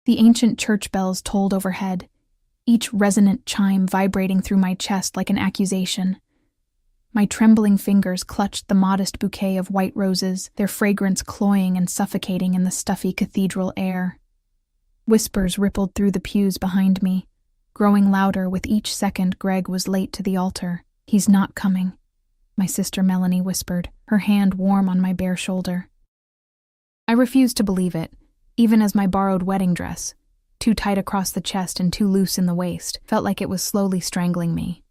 The ancient church bells tolled overhead, each resonant chime vibrating through my chest like an accusation. My trembling fingers clutched the modest bouquet of white roses, their fragrance cloying and suffocating in the stuffy cathedral air. Whispers rippled through the pews behind me, growing louder with each second Greg was late to the altar. "He's not coming," my sister Melanie whispered, her hand warm on my bare shoulder. I refused to believe it, even as my borrowed wedding dress, too tight across the chest and too loose in the waist, felt like it was slowly strangling me.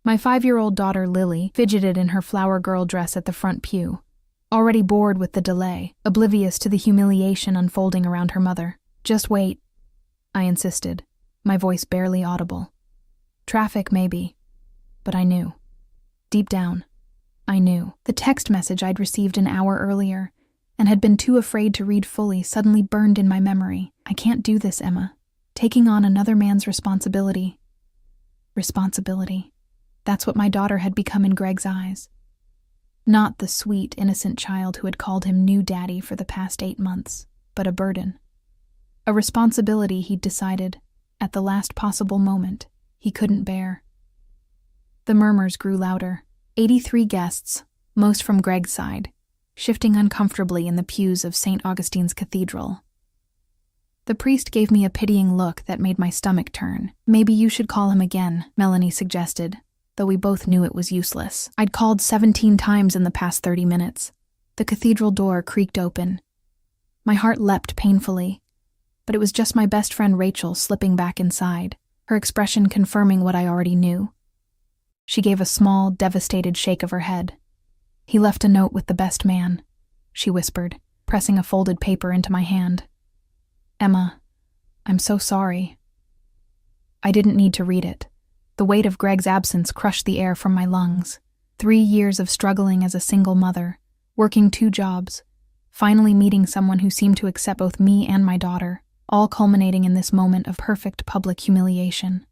My 5-year-old daughter Lily fidgeted in her flower girl dress at the front pew, already bored with the delay, oblivious to the humiliation unfolding around her mother. "Just wait," I insisted, my voice barely audible. Traffic, maybe, but I knew. Deep down, I knew. The text message I'd received an hour earlier, and had been too afraid to read fully, suddenly burned in my memory. "I can't do this, Emma. Taking on another man's responsibility." Responsibility. That's what my daughter had become in Greg's eyes. Not the sweet, innocent child who had called him new daddy for the past 8 months, but a burden. A responsibility he'd decided, at the last possible moment, he couldn't bear. The murmurs grew louder. 83 guests, most from Greg's side, shifting uncomfortably in the pews of St. Augustine's Cathedral. The priest gave me a pitying look that made my stomach turn. "Maybe you should call him again," Melanie suggested, though we both knew it was useless. I'd called 17 times in the past 30 minutes. The cathedral door creaked open. My heart leapt painfully, but it was just my best friend Rachel slipping back inside, her expression confirming what I already knew. She gave a small, devastated shake of her head. "He left a note with the best man," she whispered, pressing a folded paper into my hand. "Emma, I'm so sorry." I didn't need to read it. The weight of Greg's absence crushed the air from my lungs. 3 years of struggling as a single mother, working 2 jobs, finally meeting someone who seemed to accept both me and my daughter, all culminating in this moment of perfect public humiliation.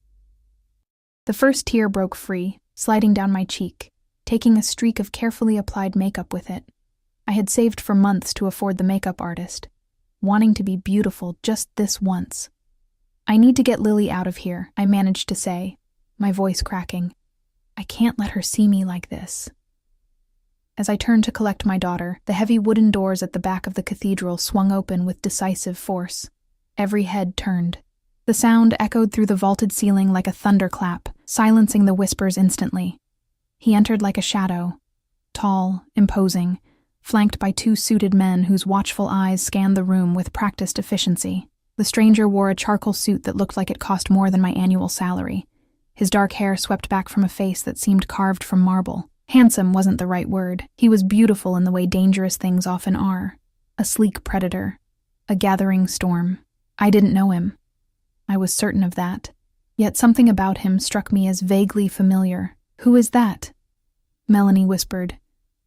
The first tear broke free, sliding down my cheek, taking a streak of carefully applied makeup with it. I had saved for months to afford the makeup artist, wanting to be beautiful just this once. "I need to get Lily out of here," I managed to say, my voice cracking. "I can't let her see me like this." As I turned to collect my daughter, the heavy wooden doors at the back of the cathedral swung open with decisive force. Every head turned. The sound echoed through the vaulted ceiling like a thunderclap, silencing the whispers instantly. He entered like a shadow, tall, imposing, flanked by 2 suited men whose watchful eyes scanned the room with practiced efficiency. The stranger wore a charcoal suit that looked like it cost more than my annual salary. His dark hair swept back from a face that seemed carved from marble. Handsome wasn't the right word. He was beautiful in the way dangerous things often are. A sleek predator. A gathering storm. I didn't know him. I was certain of that. Yet something about him struck me as vaguely familiar. "Who is that?" Melanie whispered,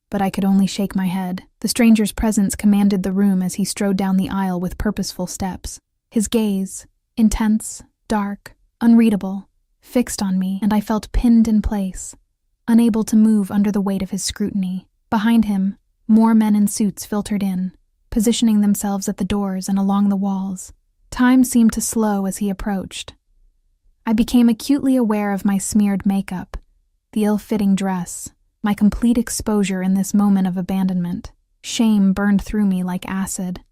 but I could only shake my head. The stranger's presence commanded the room as he strode down the aisle with purposeful steps. His gaze, intense, dark, unreadable, fixed on me, and I felt pinned in place, unable to move under the weight of his scrutiny. Behind him, more men in suits filtered in, positioning themselves at the doors and along the walls. Time seemed to slow as he approached. I became acutely aware of my smeared makeup, the ill-fitting dress, my complete exposure in this moment of abandonment. Shame burned through me like acid.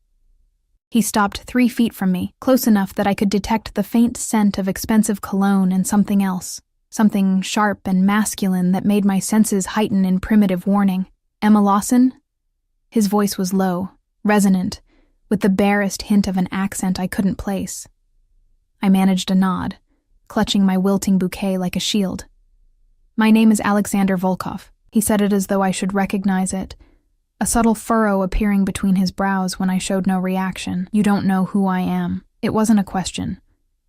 He stopped 3 feet from me, close enough that I could detect the faint scent of expensive cologne and something else, something sharp and masculine that made my senses heighten in primitive warning. "Emma Lawson?" His voice was low, resonant, with the barest hint of an accent I couldn't place. I managed a nod, clutching my wilting bouquet like a shield. "My name is Alexander Volkov." He said it as though I should recognize it, a subtle furrow appearing between his brows when I showed no reaction. "You don't know who I am." It wasn't a question,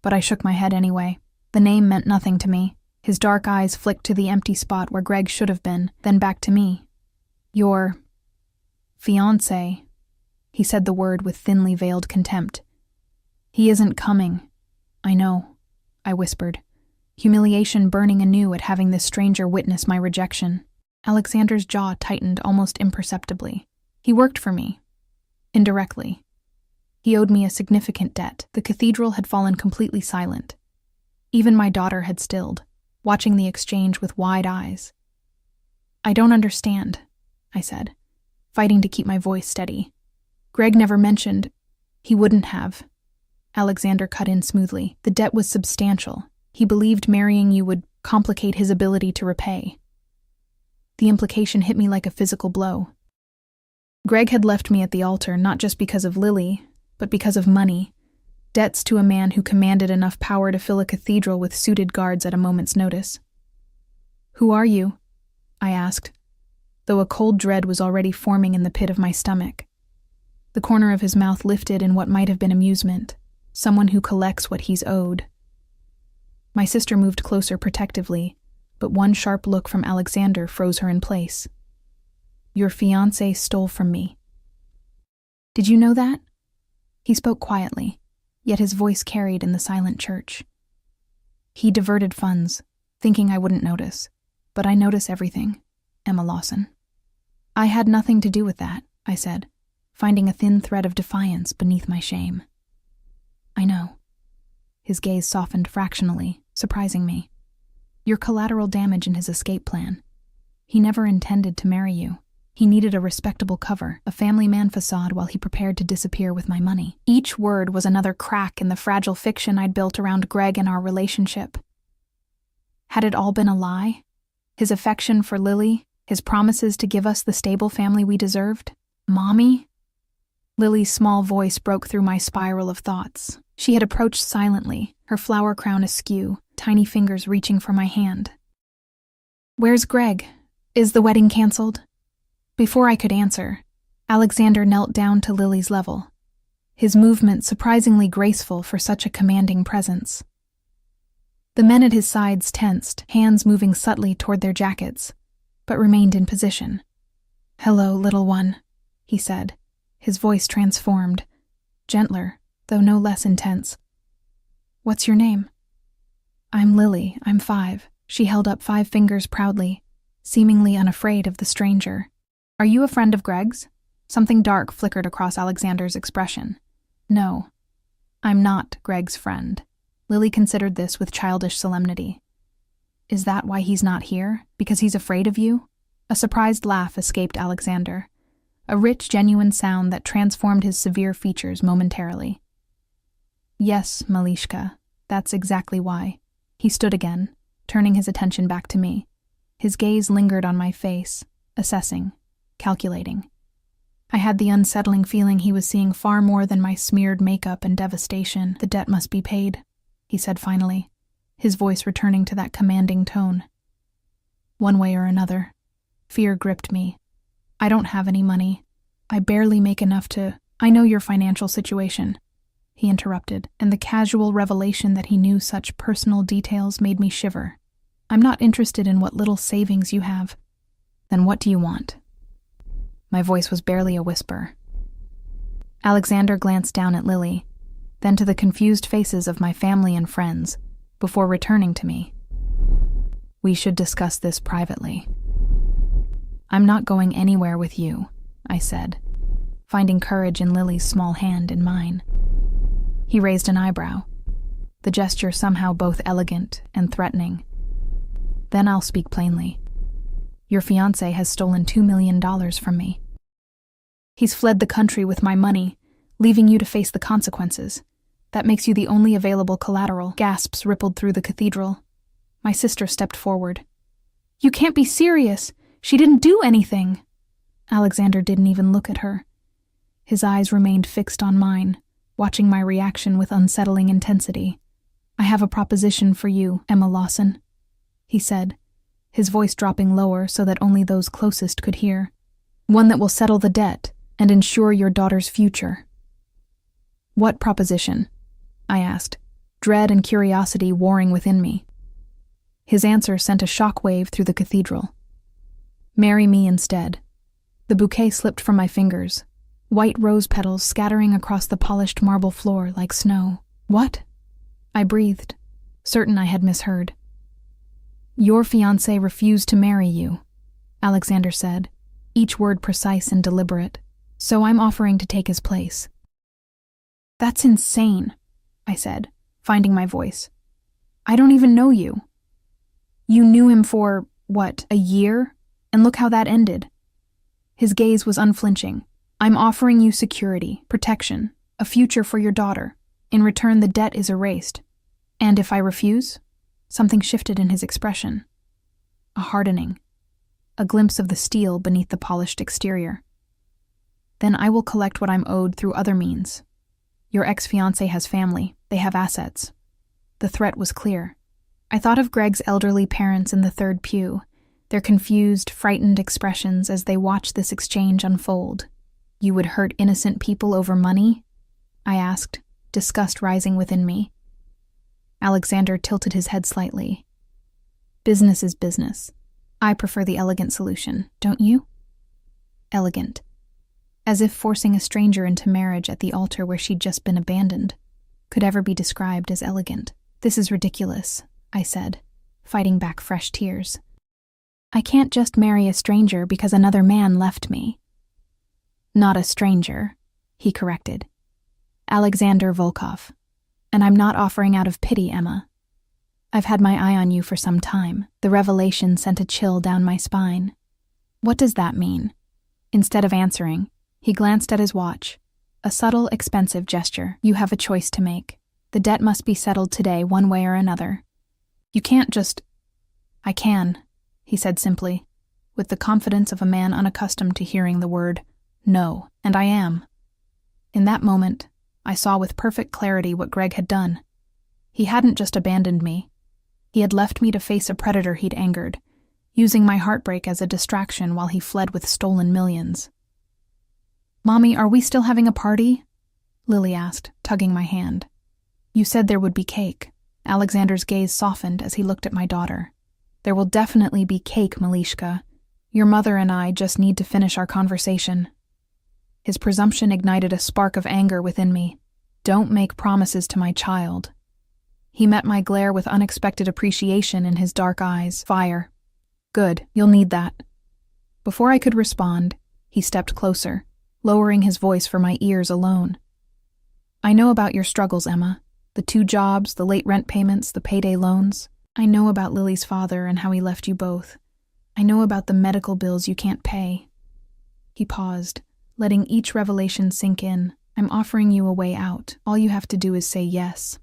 but I shook my head anyway. The name meant nothing to me. His dark eyes flicked to the empty spot where Greg should have been, then back to me. "Your fiancé," he said the word with thinly veiled contempt. "He isn't coming." "I know," I whispered, humiliation burning anew at having this stranger witness my rejection. Alexander's jaw tightened almost imperceptibly. He worked for me. Indirectly. He owed me a significant debt. The cathedral had fallen completely silent. Even my daughter had stilled, watching the exchange with wide eyes. "I don't understand," I said, fighting to keep my voice steady. "Greg never mentioned—" "He wouldn't have," Alexander cut in smoothly. "The debt was substantial. He believed marrying you would complicate his ability to repay." The implication hit me like a physical blow. Greg had left me at the altar not just because of Lily, but because of money. Debts to a man who commanded enough power to fill a cathedral with suited guards at a moment's notice. "Who are you?" I asked, though a cold dread was already forming in the pit of my stomach. The corner of his mouth lifted in what might have been amusement. Someone who collects what he's owed. My sister moved closer protectively, but one sharp look from Alexander froze her in place. "Your fiancé stole from me." "Did you know that?" He spoke quietly, yet his voice carried in the silent church. "He diverted funds, thinking I wouldn't notice. But I notice everything, Emma Lawson." "I had nothing to do with that," I said, finding a thin thread of defiance beneath my shame. "I know." His gaze softened fractionally, surprising me. "You're collateral damage in his escape plan. He never intended to marry you. He needed a respectable cover, a family man facade while he prepared to disappear with my money." Each word was another crack in the fragile fiction I'd built around Greg and our relationship. Had it all been a lie? His affection for Lily, his promises to give us the stable family we deserved? Mommy? Lily's small voice broke through my spiral of thoughts. She had approached silently, her flower crown askew, tiny fingers reaching for my hand. "Where's Greg? Is the wedding canceled?" Before I could answer, Alexander knelt down to Lily's level, his movement surprisingly graceful for such a commanding presence. The men at his sides tensed, hands moving subtly toward their jackets, but remained in position. "Hello, little one," he said, his voice transformed, gentler, though no less intense. "What's your name?" "I'm Lily, I'm 5. She held up 5 fingers proudly, seemingly unafraid of the stranger. "Are you a friend of Greg's?" Something dark flickered across Alexander's expression. "No, I'm not Greg's friend." Lily considered this with childish solemnity. "Is that why he's not here? Because he's afraid of you?" A surprised laugh escaped Alexander, a rich, genuine sound that transformed his severe features momentarily. "Yes, Malishka, that's exactly why." He stood again, turning his attention back to me. His gaze lingered on my face, assessing, calculating. I had the unsettling feeling he was seeing far more than my smeared makeup and devastation. "The debt must be paid," he said finally, his voice returning to that commanding tone. "One way or another." Fear gripped me. "I don't have any money. I barely make enough to—" "I know your financial situation," he interrupted, and the casual revelation that he knew such personal details made me shiver. "I'm not interested in what little savings you have." "Then what do you want?" My voice was barely a whisper. Alexander glanced down at Lily, then to the confused faces of my family and friends, before returning to me. "We should discuss this privately." "I'm not going anywhere with you," I said, finding courage in Lily's small hand in mine. He raised an eyebrow, the gesture somehow both elegant and threatening. "Then I'll speak plainly. Your fiancé has stolen $2 million from me. He's fled the country with my money, leaving you to face the consequences. That makes you the only available collateral." Gasps rippled through the cathedral. My sister stepped forward. "You can't be serious. She didn't do anything." Alexander didn't even look at her. His eyes remained fixed on mine, watching my reaction with unsettling intensity. "I have a proposition for you, Emma Lawson," he said, his voice dropping lower so that only those closest could hear. "One that will settle the debt and ensure your daughter's future." "What proposition?" I asked, dread and curiosity warring within me. His answer sent a shockwave through the cathedral. "Marry me instead." The bouquet slipped from my fingers, white rose petals scattering across the polished marble floor like snow. "What?" I breathed, certain I had misheard. "Your fiancé refused to marry you," Alexander said, each word precise and deliberate, "so I'm offering to take his place." That's insane, I said, finding my voice. I don't even know you. You knew him for, what, a year? And look how that ended. His gaze was unflinching. I'm offering you security, protection, a future for your daughter. In return, the debt is erased. And if I refuse? Something shifted in his expression. A hardening. A glimpse of the steel beneath the polished exterior. Then I will collect what I'm owed through other means. Your ex-fiancé has family. They have assets. The threat was clear. I thought of Greg's elderly parents in the third pew, their confused, frightened expressions as they watched this exchange unfold. You would hurt innocent people over money? I asked, disgust rising within me. Alexander tilted his head slightly. Business is business. I prefer the elegant solution, don't you? Elegant. As if forcing a stranger into marriage at the altar where she'd just been abandoned could ever be described as elegant. This is ridiculous, I said, fighting back fresh tears. I can't just marry a stranger because another man left me. Not a stranger, he corrected. Alexander Volkov. And I'm not offering out of pity, Emma. I've had my eye on you for some time. The revelation sent a chill down my spine. What does that mean? Instead of answering, he glanced at his watch. A subtle, expensive gesture. You have a choice to make. The debt must be settled today, one way or another. You can't just... I can, he said simply, with the confidence of a man unaccustomed to hearing the word no, and I am. In that moment, I saw with perfect clarity what Greg had done. He hadn't just abandoned me. He had left me to face a predator he'd angered, using my heartbreak as a distraction while he fled with stolen millions. Mommy, are we still having a party? Lily asked, tugging my hand. You said there would be cake. Alexander's gaze softened as he looked at my daughter. There will definitely be cake, Malishka. Your mother and I just need to finish our conversation. His presumption ignited a spark of anger within me. Don't make promises to my child. He met my glare with unexpected appreciation in his dark eyes. Fire. Good, you'll need that. Before I could respond, he stepped closer, lowering his voice for my ears alone. I know about your struggles, Emma. The 2 jobs, the late rent payments, the payday loans. I know about Lily's father and how he left you both. I know about the medical bills you can't pay. He paused, letting each revelation sink in. I'm offering you a way out. All you have to do is say yes.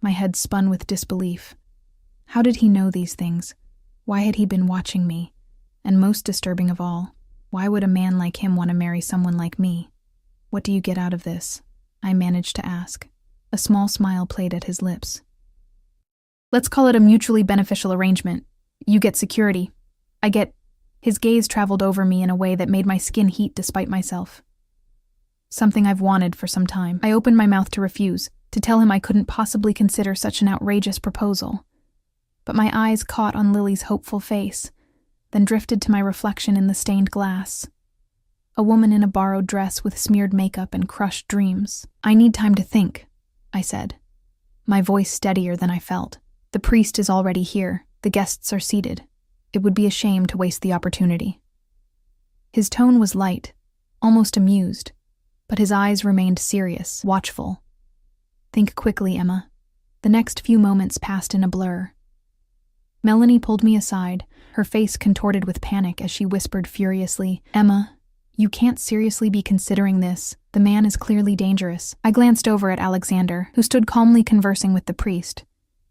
My head spun with disbelief. How did he know these things? Why had he been watching me? And most disturbing of all, why would a man like him want to marry someone like me? What do you get out of this? I managed to ask. A small smile played at his lips. Let's call it a mutually beneficial arrangement. You get security. I get... His gaze traveled over me in a way that made my skin heat despite myself. Something I've wanted for some time. I opened my mouth to refuse, to tell him I couldn't possibly consider such an outrageous proposal. But my eyes caught on Lily's hopeful face, then drifted to my reflection in the stained glass. A woman in a borrowed dress with smeared makeup and crushed dreams. I need time to think, I said, my voice steadier than I felt. The priest is already here. The guests are seated. It would be a shame to waste the opportunity. His tone was light, almost amused, but his eyes remained serious, watchful. Think quickly, Emma. The next few moments passed in a blur. Melanie pulled me aside, her face contorted with panic as she whispered furiously, Emma, you can't seriously be considering this. The man is clearly dangerous. I glanced over at Alexander, who stood calmly conversing with the priest.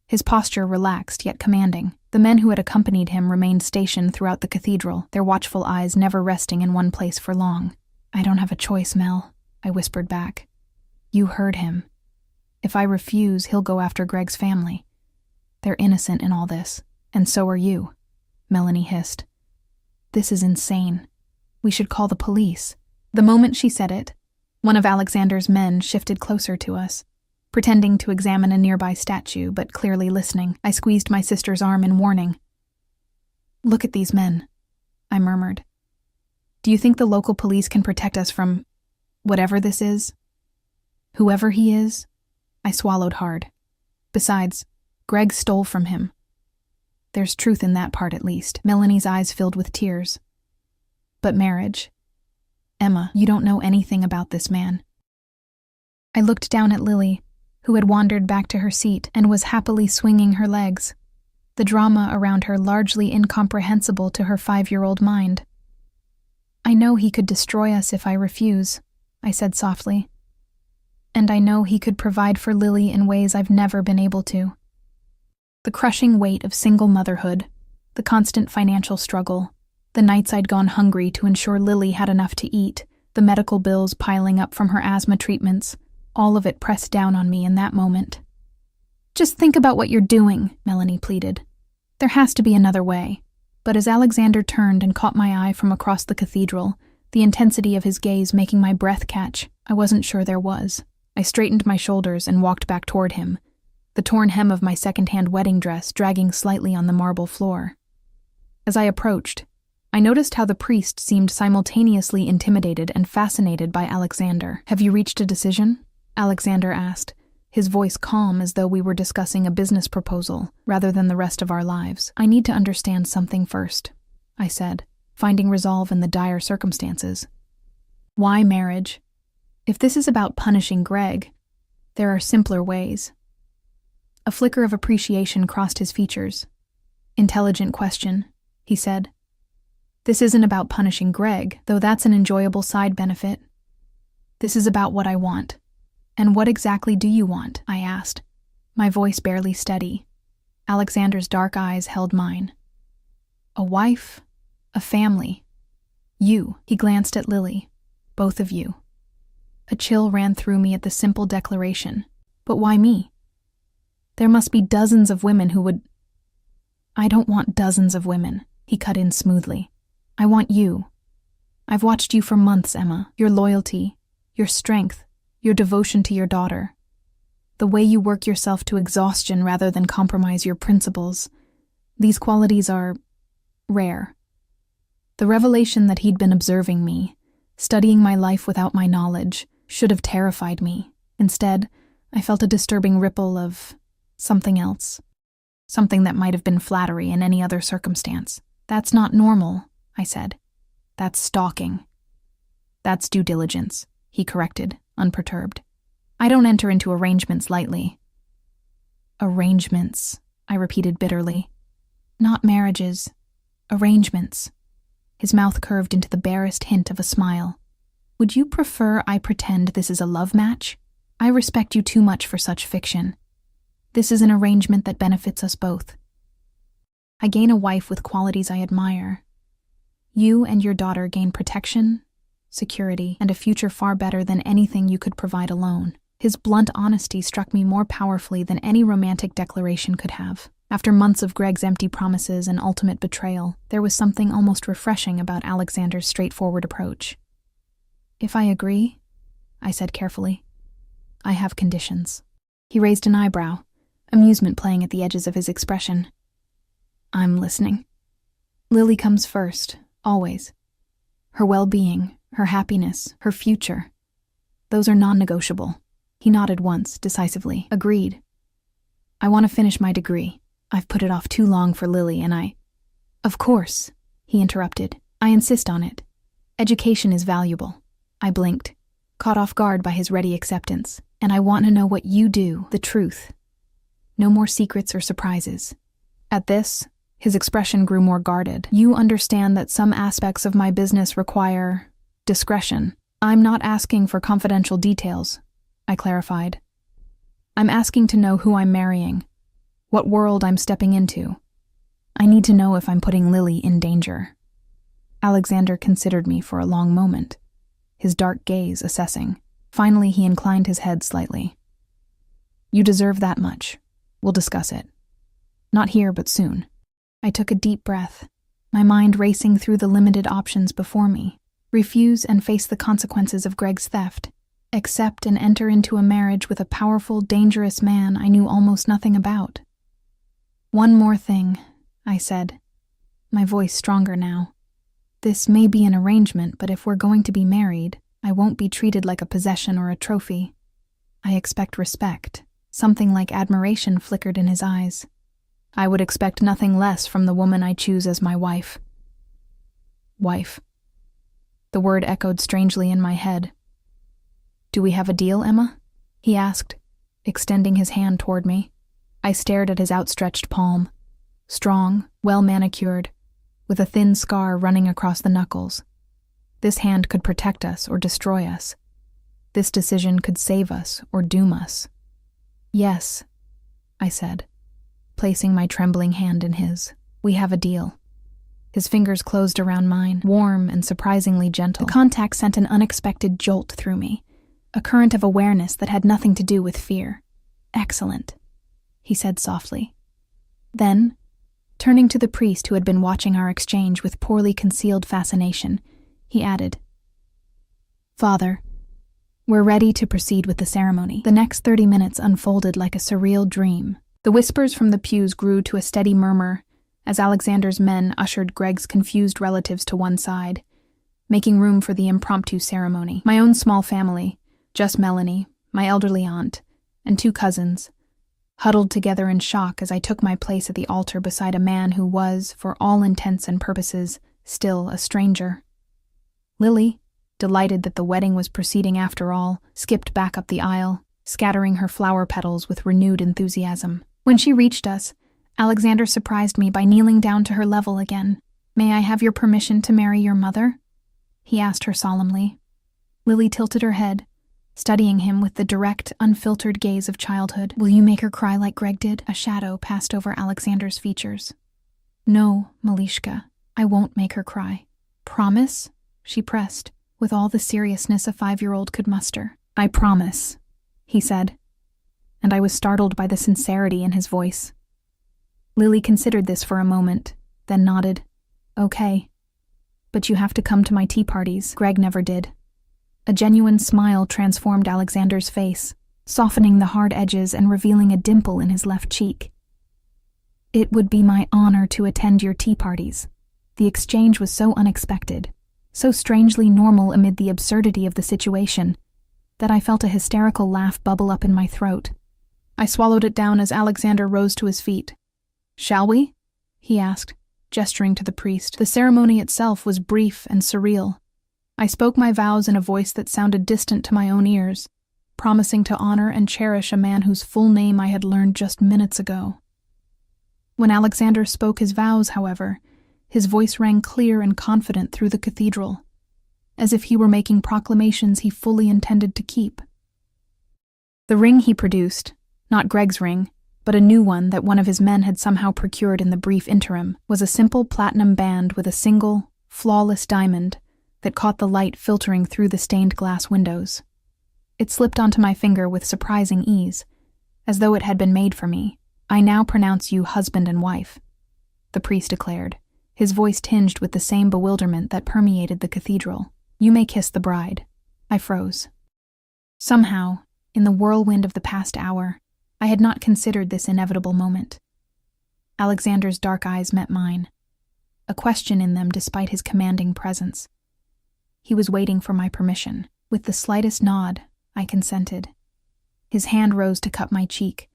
His posture relaxed yet commanding. The men who had accompanied him remained stationed throughout the cathedral, their watchful eyes never resting in one place for long. I don't have a choice, Mel, I whispered back. You heard him. If I refuse, he'll go after Greg's family. They're innocent in all this, and so are you, Melanie hissed. This is insane. We should call the police. The moment she said it, one of Alexander's men shifted closer to us. Pretending to examine a nearby statue, but clearly listening, I squeezed my sister's arm in warning. Look at these men, I murmured. Do you think the local police can protect us from whatever this is? Whoever he is? I swallowed hard. Besides, Greg stole from him. There's truth in that part at least. Melanie's eyes filled with tears. But marriage? Emma, you don't know anything about this man. I looked down at Lily, who had wandered back to her seat and was happily swinging her legs, the drama around her largely incomprehensible to her 5-year-old mind. "I know he could destroy us if I refuse," I said softly. "And I know he could provide for Lily in ways I've never been able to." The crushing weight of single motherhood, the constant financial struggle, the nights I'd gone hungry to ensure Lily had enough to eat, the medical bills piling up from her asthma treatments, all of it pressed down on me in that moment. "Just think about what you're doing," Melanie pleaded. "There has to be another way." But as Alexander turned and caught my eye from across the cathedral, the intensity of his gaze making my breath catch, I wasn't sure there was. I straightened my shoulders and walked back toward him, the torn hem of my second-hand wedding dress dragging slightly on the marble floor. As I approached, I noticed how the priest seemed simultaneously intimidated and fascinated by Alexander. "Have you reached a decision?" Alexander asked, his voice calm as though we were discussing a business proposal rather than the rest of our lives. "I need to understand something first," I said, finding resolve in the dire circumstances. "Why marriage? If this is about punishing Greg, there are simpler ways." A flicker of appreciation crossed his features. "Intelligent question," he said. "This isn't about punishing Greg, though that's an enjoyable side benefit. This is about what I want." "And what exactly do you want?" I asked, my voice barely steady. Alexander's dark eyes held mine. "A wife, a family. You." He glanced at Lily. "Both of you." A chill ran through me at the simple declaration. "But why me? There must be dozens of women who would—" "I don't want dozens of women," he cut in smoothly. "I want you. I've watched you for months, Emma. Your loyalty, your strength, your devotion to your daughter. The way you work yourself to exhaustion rather than compromise your principles. These qualities are rare." The revelation that he'd been observing me, studying my life without my knowledge, should have terrified me. Instead, I felt a disturbing ripple of something else. Something that might have been flattery in any other circumstance. "That's not normal," I said. "That's stalking." "That's due diligence," he corrected, unperturbed. "I don't enter into arrangements lightly." "Arrangements," I repeated bitterly. "Not marriages. Arrangements." His mouth curved into the barest hint of a smile. "Would you prefer I pretend this is a love match? I respect you too much for such fiction. This is an arrangement that benefits us both. I gain a wife with qualities I admire. You and your daughter gain protection, security, and a future far better than anything you could provide alone." His blunt honesty struck me more powerfully than any romantic declaration could have. After months of Greg's empty promises and ultimate betrayal, there was something almost refreshing about Alexander's straightforward approach. "If I agree," I said carefully, "I have conditions." He raised an eyebrow, amusement playing at the edges of his expression. "I'm listening." "Lily comes first, always. Her well-being, her happiness, her future. Those are non-negotiable." He nodded once, decisively. "Agreed. I want to finish my degree. I've put it off too long for Lily, and I—" "Of course," he interrupted. "I insist on it. Education is valuable." I blinked, caught off guard by his ready acceptance. "And I want to know what you do, the truth. No more secrets or surprises." At this, his expression grew more guarded. "You understand that some aspects of my business require discretion." "I'm not asking for confidential details," I clarified. "I'm asking to know who I'm marrying, what world I'm stepping into. I need to know if I'm putting Lily in danger." Alexander considered me for a long moment, his dark gaze assessing. Finally, he inclined his head slightly. "You deserve that much. We'll discuss it. Not here, but soon." I took a deep breath, my mind racing through the limited options before me. Refuse and face the consequences of Greg's theft. Accept and enter into a marriage with a powerful, dangerous man I knew almost nothing about. "One more thing," I said, my voice stronger now. "This may be an arrangement, but if we're going to be married, I won't be treated like a possession or a trophy. I expect respect." Something like admiration flickered in his eyes. "I would expect nothing less from the woman I choose as my wife." Wife. The word echoed strangely in my head. "Do we have a deal, Emma?" he asked, extending his hand toward me. I stared at his outstretched palm. Strong, well-manicured, with a thin scar running across the knuckles. This hand could protect us or destroy us. This decision could save us or doom us. Yes, I said, placing my trembling hand in his. We have a deal. His fingers closed around mine, warm and surprisingly gentle. The contact sent an unexpected jolt through me, a current of awareness that had nothing to do with fear. Excellent, he said softly. Then, turning to the priest who had been watching our exchange with poorly concealed fascination, he added, Father, we're ready to proceed with the ceremony. The next 30 minutes unfolded like a surreal dream. The whispers from the pews grew to a steady murmur as Alexander's men ushered Greg's confused relatives to one side, making room for the impromptu ceremony. My own small family, just Melanie, my elderly aunt, and 2 cousins, huddled together in shock as I took my place at the altar beside a man who was, for all intents and purposes, still a stranger. Lily, delighted that the wedding was proceeding after all, skipped back up the aisle, scattering her flower petals with renewed enthusiasm. When she reached us, Alexander surprised me by kneeling down to her level again. May I have your permission to marry your mother? He asked her solemnly. Lily tilted her head, studying him with the direct, unfiltered gaze of childhood. Will you make her cry like Greg did? A shadow passed over Alexander's features. No, Malishka, I won't make her cry. Promise? She pressed, with all the seriousness a 5-year-old could muster. I promise, he said, and I was startled by the sincerity in his voice. Lily considered this for a moment, then nodded. Okay. But you have to come to my tea parties. Greg never did. A genuine smile transformed Alexander's face, softening the hard edges and revealing a dimple in his left cheek. It would be my honor to attend your tea parties. The exchange was so unexpected, so strangely normal amid the absurdity of the situation, that I felt a hysterical laugh bubble up in my throat. I swallowed it down as Alexander rose to his feet. Shall we? He asked, gesturing to the priest. The ceremony itself was brief and surreal. I spoke my vows in a voice that sounded distant to my own ears, promising to honor and cherish a man whose full name I had learned just minutes ago. When Alexander spoke his vows, however, his voice rang clear and confident through the cathedral, as if he were making proclamations he fully intended to keep. The ring he produced, not Greg's ring, but a new one that one of his men had somehow procured in the brief interim, was a simple platinum band with a single, flawless diamond that caught the light filtering through the stained glass windows. It slipped onto my finger with surprising ease, as though it had been made for me. I now pronounce you husband and wife, the priest declared, his voice tinged with the same bewilderment that permeated the cathedral. You may kiss the bride. I froze. Somehow, in the whirlwind of the past hour, I had not considered this inevitable moment. Alexander's dark eyes met mine, a question in them despite his commanding presence. He was waiting for my permission. With the slightest nod, I consented. His hand rose to cup my cheek,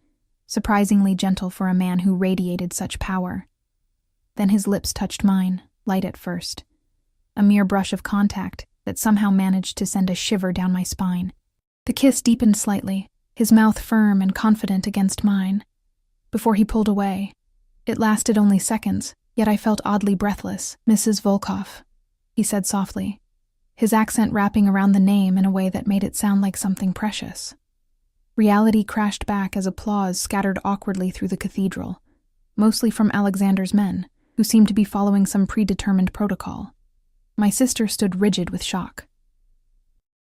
surprisingly gentle for a man who radiated such power. Then his lips touched mine, light at first, a mere brush of contact that somehow managed to send a shiver down my spine. The kiss deepened slightly, his mouth firm and confident against mine, before he pulled away. It lasted only seconds, yet I felt oddly breathless. Mrs. Volkov, he said softly, his accent wrapping around the name in a way that made it sound like something precious. Reality crashed back as applause scattered awkwardly through the cathedral, mostly from Alexander's men, who seemed to be following some predetermined protocol. My sister stood rigid with shock.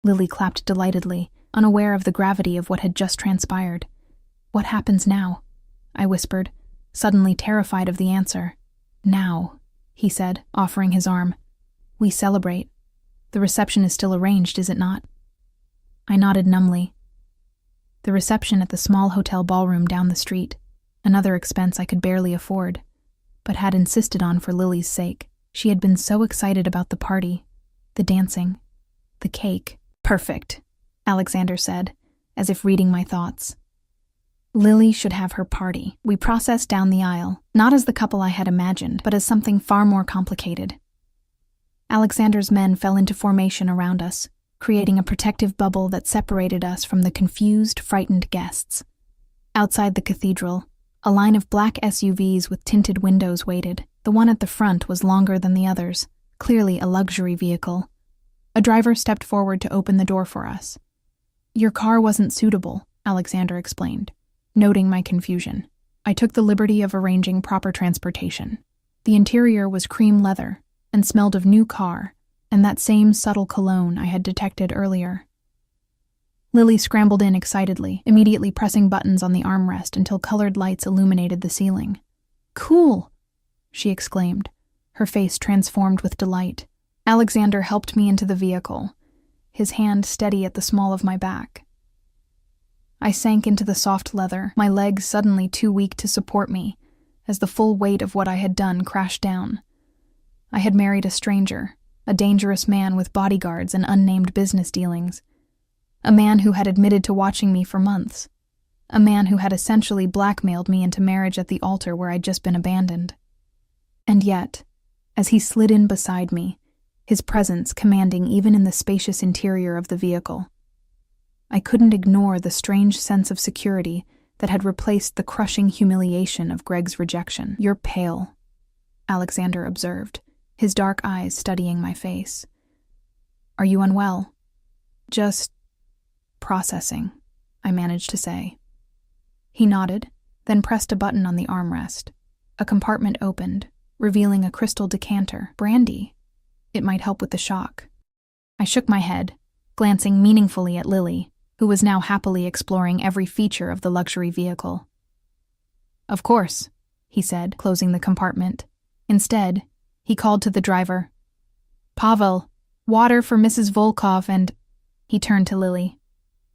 Lily clapped delightedly, unaware of the gravity of what had just transpired. What happens now? I whispered, suddenly terrified of the answer. Now, he said, offering his arm. We celebrate. The reception is still arranged, is it not? I nodded numbly. The reception at the small hotel ballroom down the street, another expense I could barely afford, but had insisted on for Lily's sake. She had been so excited about the party, the dancing, the cake. Perfect, Alexander said, as if reading my thoughts. Lily should have her party. We processed down the aisle, not as the couple I had imagined, but as something far more complicated. Alexander's men fell into formation around us, creating a protective bubble that separated us from the confused, frightened guests. Outside the cathedral, a line of black SUVs with tinted windows waited. The one at the front was longer than the others, clearly a luxury vehicle. A driver stepped forward to open the door for us. "Your car wasn't suitable," Alexander explained, noting my confusion. I took the liberty of arranging proper transportation. The interior was cream leather and smelled of new car and that same subtle cologne I had detected earlier. Lily scrambled in excitedly, immediately pressing buttons on the armrest until colored lights illuminated the ceiling. "Cool!" she exclaimed, her face transformed with delight. Alexander helped me into the vehicle, his hand steady at the small of my back. I sank into the soft leather, my legs suddenly too weak to support me, as the full weight of what I had done crashed down. I had married a stranger, a dangerous man with bodyguards and unnamed business dealings. A man who had admitted to watching me for months. A man who had essentially blackmailed me into marriage at the altar where I'd just been abandoned. And yet, as he slid in beside me, his presence commanding even in the spacious interior of the vehicle, I couldn't ignore the strange sense of security that had replaced the crushing humiliation of Greg's rejection. "You're pale," Alexander observed, his dark eyes studying my face. "Are you unwell?" "Just processing," I managed to say. He nodded, then pressed a button on the armrest. A compartment opened, revealing a crystal decanter. Brandy. It might help with the shock. I shook my head, glancing meaningfully at Lily, who was now happily exploring every feature of the luxury vehicle. "Of course," he said, closing the compartment. Instead, he called to the driver. "Pavel, water for Mrs. Volkov and—" He turned to Lily.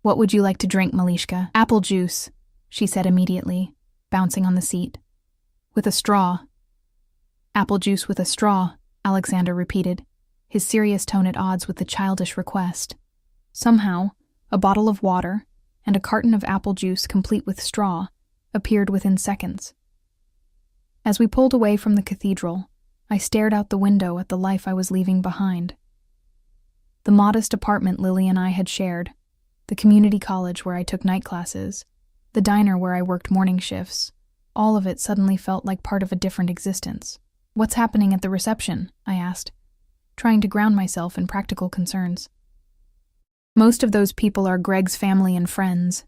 "What would you like to drink, Malishka?" "Apple juice," she said immediately, bouncing on the seat. "With a straw." "Apple juice with a straw," Alexander repeated, his serious tone at odds with the childish request. Somehow, a bottle of water and a carton of apple juice complete with straw appeared within seconds. As we pulled away from the cathedral, I stared out the window at the life I was leaving behind. The modest apartment Lily and I had shared, the community college where I took night classes, the diner where I worked morning shifts, all of it suddenly felt like part of a different existence. "What's happening at the reception?" I asked, trying to ground myself in practical concerns. "Most of those people are Greg's family and friends.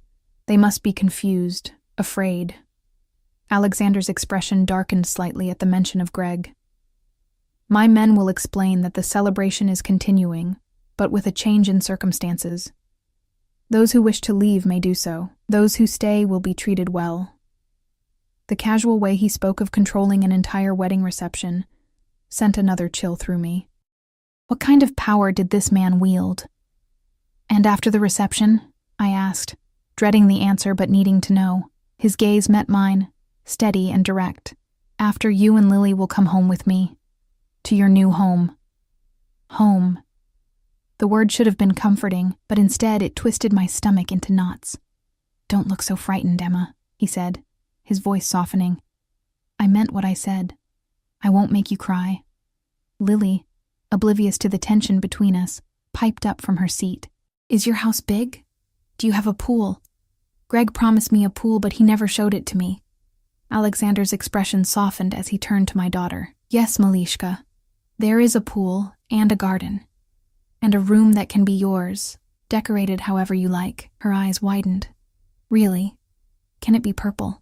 They must be confused, afraid." Alexander's expression darkened slightly at the mention of Greg. "My men will explain that the celebration is continuing, but with a change in circumstances. Those who wish to leave may do so. Those who stay will be treated well." The casual way he spoke of controlling an entire wedding reception sent another chill through me. What kind of power did this man wield? "And after the reception?" I asked, dreading the answer but needing to know. His gaze met mine, steady and direct. "After, you and Lily will come home with me. To your new home." Home. The word should have been comforting, but instead it twisted my stomach into knots. "Don't look so frightened, Emma," he said, his voice softening. "I meant what I said. I won't make you cry." Lily, oblivious to the tension between us, piped up from her seat. "Is your house big? Do you have a pool? Greg promised me a pool, but he never showed it to me." Alexander's expression softened as he turned to my daughter. "Yes, Malishka. There is a pool and a garden. And a room that can be yours, decorated however you like." Her eyes widened. "Really? Can it be purple?"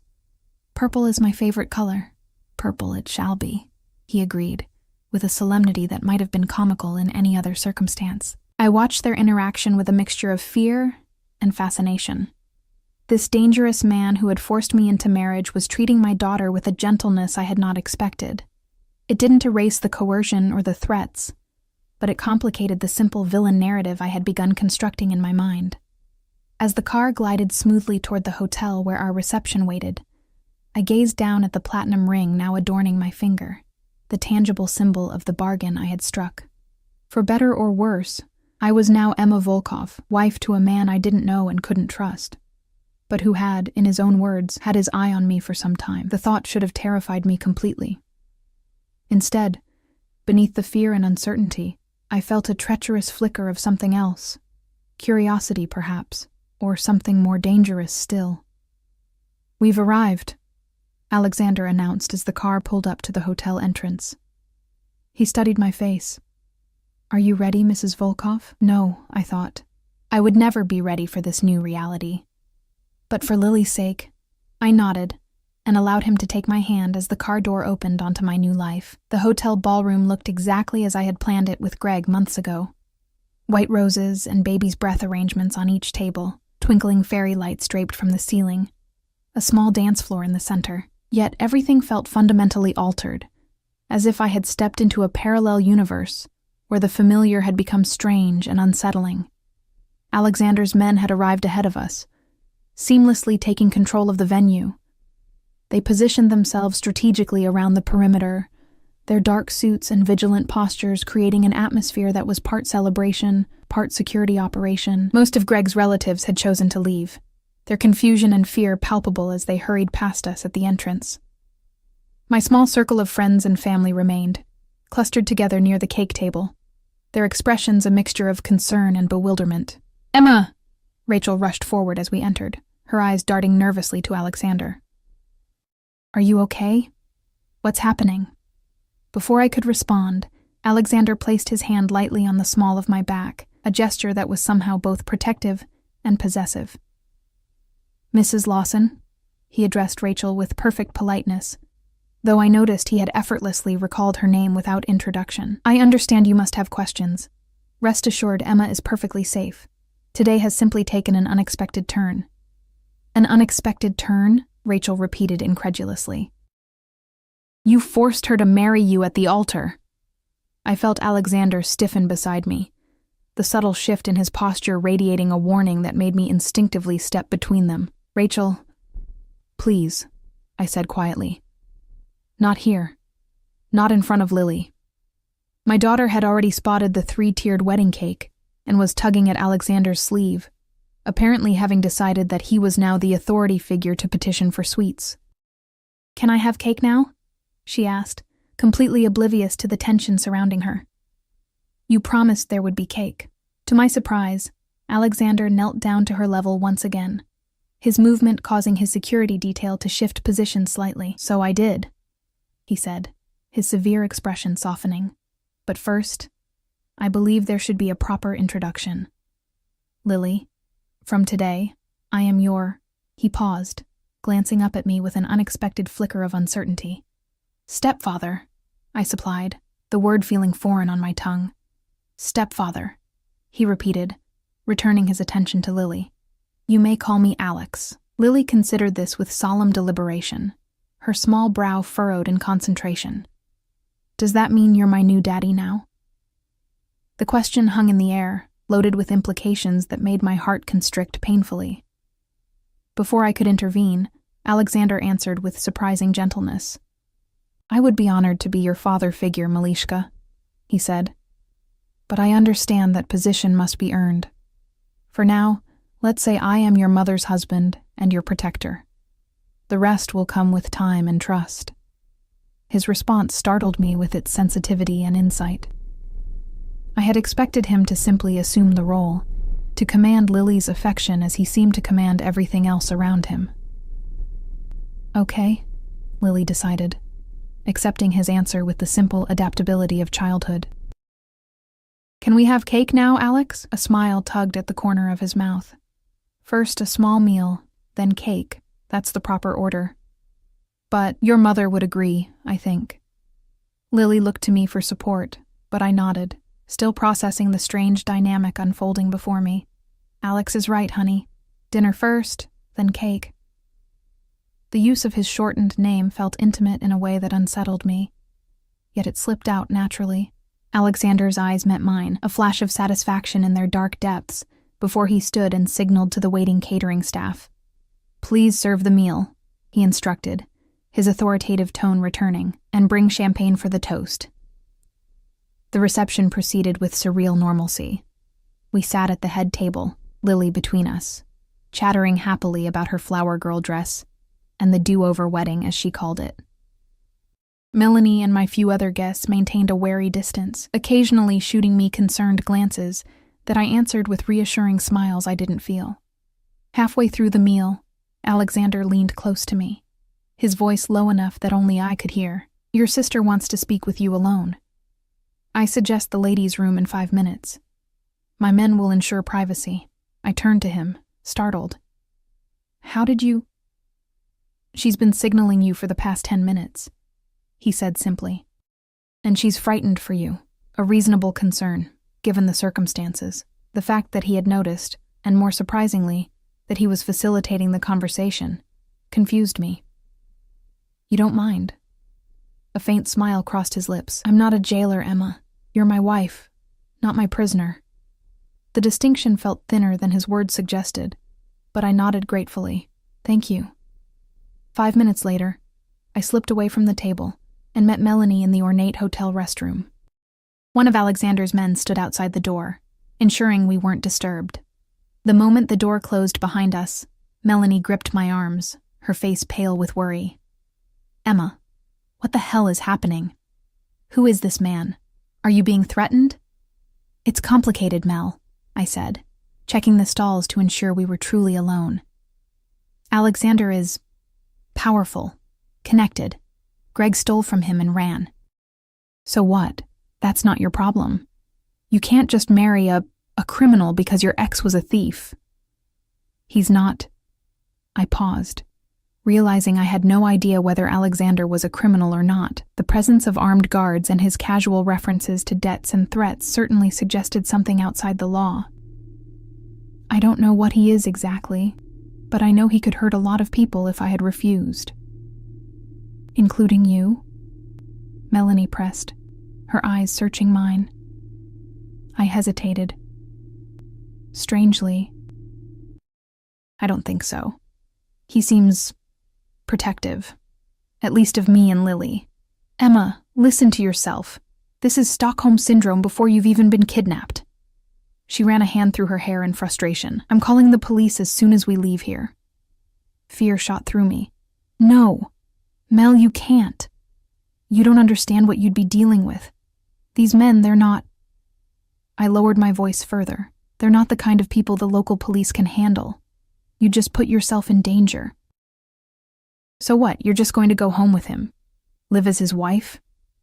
"Purple is my favorite color. Purple it shall be," he agreed, with a solemnity that might have been comical in any other circumstance. I watched their interaction with a mixture of fear and fascination. This dangerous man who had forced me into marriage was treating my daughter with a gentleness I had not expected. It didn't erase the coercion or the threats, but it complicated the simple villain narrative I had begun constructing in my mind. As the car glided smoothly toward the hotel where our reception waited, I gazed down at the platinum ring now adorning my finger, the tangible symbol of the bargain I had struck. For better or worse, I was now Emma Volkov, wife to a man I didn't know and couldn't trust, but who had, in his own words, had his eye on me for some time. The thought should have terrified me completely. Instead, beneath the fear and uncertainty, I felt a treacherous flicker of something else, Curiosity, perhaps, or something more dangerous still. "We've arrived," Alexander announced as the car pulled up to the hotel entrance. He studied my face. "Are you ready, Mrs. Volkov?" No, I thought. I would never be ready for this new reality. But for Lily's sake, I nodded and allowed him to take my hand as the car door opened onto my new life. The hotel ballroom looked exactly as I had planned it with Greg months ago. White roses and baby's breath arrangements on each table, twinkling fairy lights draped from the ceiling, a small dance floor in the center. Yet everything felt fundamentally altered, as if I had stepped into a parallel universe where the familiar had become strange and unsettling. Alexander's men had arrived ahead of us, seamlessly taking control of the venue. They positioned themselves strategically around the perimeter, their dark suits and vigilant postures creating an atmosphere that was part celebration, part security operation. Most of Greg's relatives had chosen to leave, their confusion and fear palpable as they hurried past us at the entrance. My small circle of friends and family remained, clustered together near the cake table, their expressions a mixture of concern and bewilderment. "Emma!" Rachel rushed forward as we entered, her eyes darting nervously to Alexander. "Are you okay? What's happening?" Before I could respond, Alexander placed his hand lightly on the small of my back, a gesture that was somehow both protective and possessive. "Mrs. Lawson," he addressed Rachel with perfect politeness, though I noticed he had effortlessly recalled her name without introduction. "I understand you must have questions. Rest assured, Emma is perfectly safe. Today has simply taken an unexpected turn." "An unexpected turn?" Rachel repeated incredulously. "You forced her to marry you at the altar." I felt Alexander stiffen beside me, the subtle shift in his posture radiating a warning that made me instinctively step between them. "Rachel, please," I said quietly. "Not here. Not in front of Lily." My daughter had already spotted the 3-tiered wedding cake and was tugging at Alexander's sleeve, apparently having decided that he was now the authority figure to petition for sweets. "Can I have cake now?" she asked, completely oblivious to the tension surrounding her. "You promised there would be cake." To my surprise, Alexander knelt down to her level once again, his movement causing his security detail to shift position slightly. "So I did," he said, his severe expression softening. "But first, I believe there should be a proper introduction. Lily, from today, I am your—" He paused, glancing up at me with an unexpected flicker of uncertainty. "Stepfather," I supplied, the word feeling foreign on my tongue. "Stepfather," he repeated, returning his attention to Lily. "You may call me Alex." Lily considered this with solemn deliberation, her small brow furrowed in concentration. "Does that mean you're my new daddy now?" The question hung in the air, loaded with implications that made my heart constrict painfully. Before I could intervene, Alexander answered with surprising gentleness. "I would be honored to be your father figure, Malishka," he said. "But I understand that position must be earned. For now, let's say I am your mother's husband and your protector. The rest will come with time and trust." His response startled me with its sensitivity and insight. I had expected him to simply assume the role, to command Lily's affection as he seemed to command everything else around him. "Okay," Lily decided, accepting his answer with the simple adaptability of childhood. "Can we have cake now, Alex?" A smile tugged at the corner of his mouth. "First a small meal, then cake. That's the proper order. But your mother would agree, I think." Lily looked to me for support, but I nodded, still processing the strange dynamic unfolding before me. "Alex is right, honey. Dinner first, then cake." The use of his shortened name felt intimate in a way that unsettled me, yet it slipped out naturally. Alexander's eyes met mine, a flash of satisfaction in their dark depths, before he stood and signaled to the waiting catering staff. "Please serve the meal," he instructed, his authoritative tone returning, "and bring champagne for the toast." The reception proceeded with surreal normalcy. We sat at the head table, Lily between us, chattering happily about her flower girl dress, and the do-over wedding, as she called it. Melanie and my few other guests maintained a wary distance, occasionally shooting me concerned glances that I answered with reassuring smiles I didn't feel. Halfway through the meal, Alexander leaned close to me, his voice low enough that only I could hear. "Your sister wants to speak with you alone. I suggest the ladies' room in 5 minutes. My men will ensure privacy." I turned to him, startled. "How did you—" "She's been signaling you for the past 10 minutes, he said simply. "And she's frightened for you, a reasonable concern, given the circumstances." The fact that he had noticed, and more surprisingly, that he was facilitating the conversation, confused me. "You don't mind?" A faint smile crossed his lips. "I'm not a jailer, Emma. You're my wife, not my prisoner." The distinction felt thinner than his words suggested, but I nodded gratefully. "Thank you." 5 minutes later, I slipped away from the table and met Melanie in the ornate hotel restroom. One of Alexander's men stood outside the door, ensuring we weren't disturbed. The moment the door closed behind us, Melanie gripped my arms, her face pale with worry. "Emma, what the hell is happening? Who is this man? Are you being threatened?" "It's complicated, Mel," I said, checking the stalls to ensure we were truly alone. "Alexander is powerful, connected. Greg stole from him and ran." "So what? That's not your problem. You can't just marry a criminal because your ex was a thief." "He's not—" I paused, realizing I had no idea whether Alexander was a criminal or not. The presence of armed guards and his casual references to debts and threats certainly suggested something outside the law. "I don't know what he is exactly, but I know he could hurt a lot of people if I had refused." "Including you?" Melanie pressed, her eyes searching mine. I hesitated. "Strangely, I don't think so. He seems protective, at least of me and Lily." "Emma, listen to yourself. This is Stockholm Syndrome before you've even been kidnapped." She ran a hand through her hair in frustration. "I'm calling the police as soon as we leave here." Fear shot through me. "No. Mel, you can't. You don't understand what you'd be dealing with. These men, they're not—" I lowered my voice further. "They're not the kind of people the local police can handle. You just put yourself in danger." "So what, you're just going to go home with him? Live as his wife?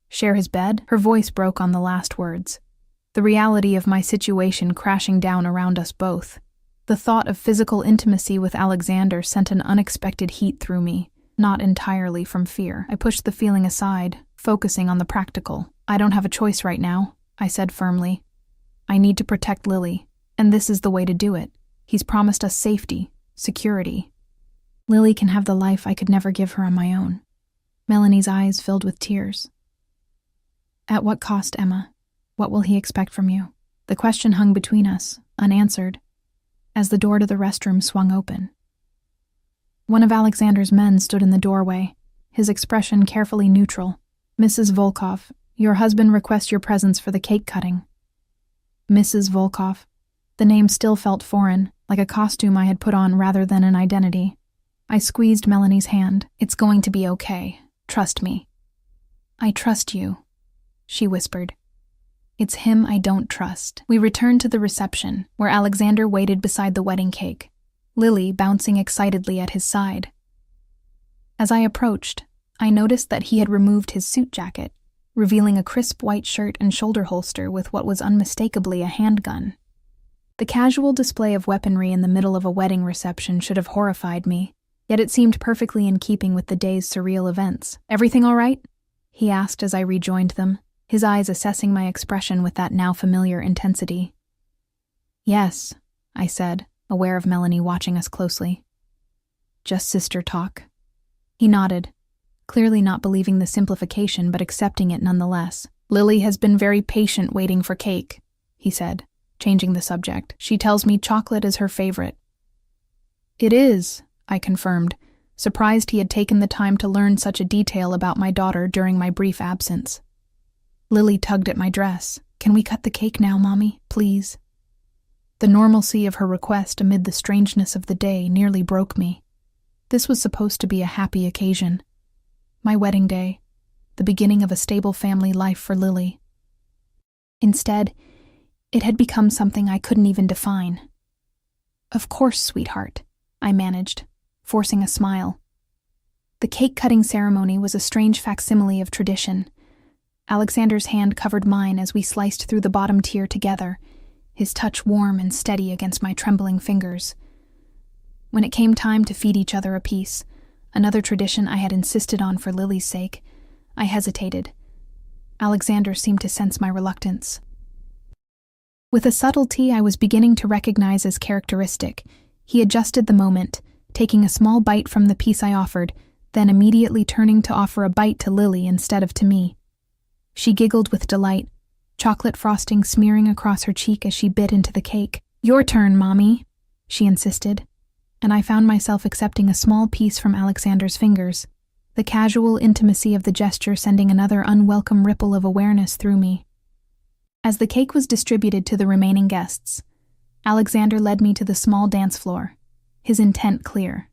Share his bed?" Her voice broke on the last words, the reality of my situation crashing down around us both. The thought of physical intimacy with Alexander sent an unexpected heat through me, not entirely from fear. I pushed the feeling aside, focusing on the practical. "I don't have a choice right now," I said firmly. "I need to protect Lily, and this is the way to do it. He's promised us safety, security. Lily can have the life I could never give her on my own." Melanie's eyes filled with tears. "At what cost, Emma? What will he expect from you?" The question hung between us, unanswered, as the door to the restroom swung open. One of Alexander's men stood in the doorway, his expression carefully neutral. "Mrs. Volkov, your husband requests your presence for the cake cutting." Mrs. Volkov. The name still felt foreign, like a costume I had put on rather than an identity. I squeezed Melanie's hand. "It's going to be okay. Trust me." "I trust you," she whispered. "It's him I don't trust." We returned to the reception, where Alexander waited beside the wedding cake, Lily bouncing excitedly at his side. As I approached, I noticed that he had removed his suit jacket, revealing a crisp white shirt and shoulder holster with what was unmistakably a handgun. The casual display of weaponry in the middle of a wedding reception should have horrified me, yet it seemed perfectly in keeping with the day's surreal events. "Everything all right?" he asked as I rejoined them, his eyes assessing my expression with that now familiar intensity. "Yes," I said, aware of Melanie watching us closely. "Just sister talk." He nodded, clearly not believing the simplification but accepting it nonetheless. "Lily has been very patient waiting for cake," he said, changing the subject. "She tells me chocolate is her favorite." "It is," I confirmed, surprised he had taken the time to learn such a detail about my daughter during my brief absence. Lily tugged at my dress. "Can we cut the cake now, Mommy, please?" The normalcy of her request amid the strangeness of the day nearly broke me. This was supposed to be a happy occasion. My wedding day, the beginning of a stable family life for Lily. Instead, It had become something I couldn't even define. "Of course, sweetheart," I managed, forcing a smile. The cake-cutting ceremony was a strange facsimile of tradition. Alexander's hand covered mine as we sliced through the bottom tier together, his touch warm and steady against my trembling fingers. When it came time to feed each other a piece, another tradition I had insisted on for Lily's sake, I hesitated. Alexander seemed to sense my reluctance. With a subtlety I was beginning to recognize as characteristic, he adjusted the moment, taking a small bite from the piece I offered, then immediately turning to offer a bite to Lily instead of to me. She giggled with delight, chocolate frosting smearing across her cheek as she bit into the cake. "Your turn, Mommy," she insisted, and I found myself accepting a small piece from Alexander's fingers, the casual intimacy of the gesture sending another unwelcome ripple of awareness through me. As the cake was distributed to the remaining guests, Alexander led me to the small dance floor, his intent clear.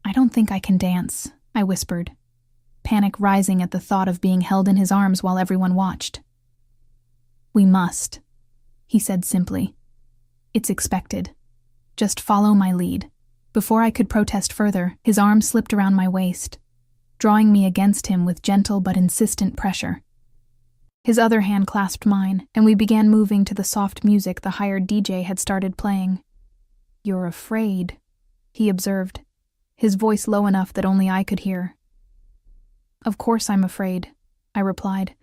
"I don't think I can dance," I whispered, panic rising at the thought of being held in his arms while everyone watched. "We must," he said simply. "It's expected. Just follow my lead." Before I could protest further, his arm slipped around my waist, drawing me against him with gentle but insistent pressure. His other hand clasped mine, and we began moving to the soft music the hired DJ had started playing. "You're afraid," he observed, his voice low enough that only I could hear. "Of course I'm afraid," I replied,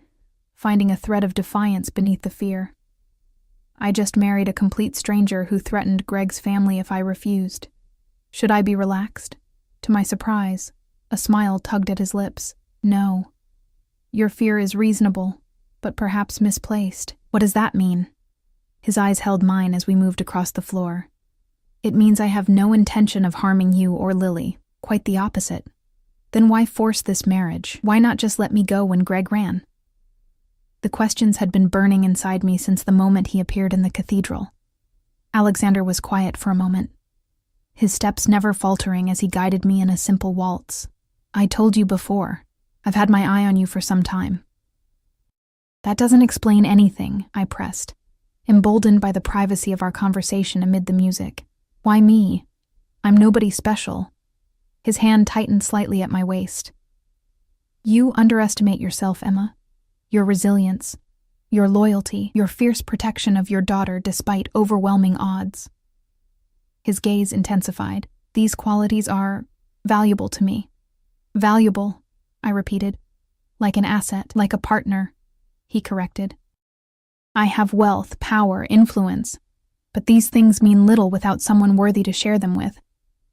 finding a thread of defiance beneath the fear. I just married a complete stranger who threatened Greg's family if I refused. Should I be relaxed? To my surprise, a smile tugged at his lips. "No. Your fear is reasonable, but perhaps misplaced." "What does that mean?" His eyes held mine as we moved across the floor. "It means I have no intention of harming you or Lily. Quite the opposite. Then why force this marriage? Why not just let me go when Greg ran?" The questions had been burning inside me since the moment he appeared in the cathedral. Alexander was quiet for a moment, his steps never faltering as he guided me in a simple waltz. "I told you before. I've had my eye on you for some time." "That doesn't explain anything," I pressed, emboldened by the privacy of our conversation amid the music. "Why me? I'm nobody special." His hand tightened slightly at my waist. "You underestimate yourself, Emma. Your resilience, your loyalty, your fierce protection of your daughter despite overwhelming odds." His gaze intensified. "These qualities are valuable to me." "Valuable," I repeated. "Like an asset, like a partner," he corrected. "I have wealth, power, influence, but these things mean little without someone worthy to share them with,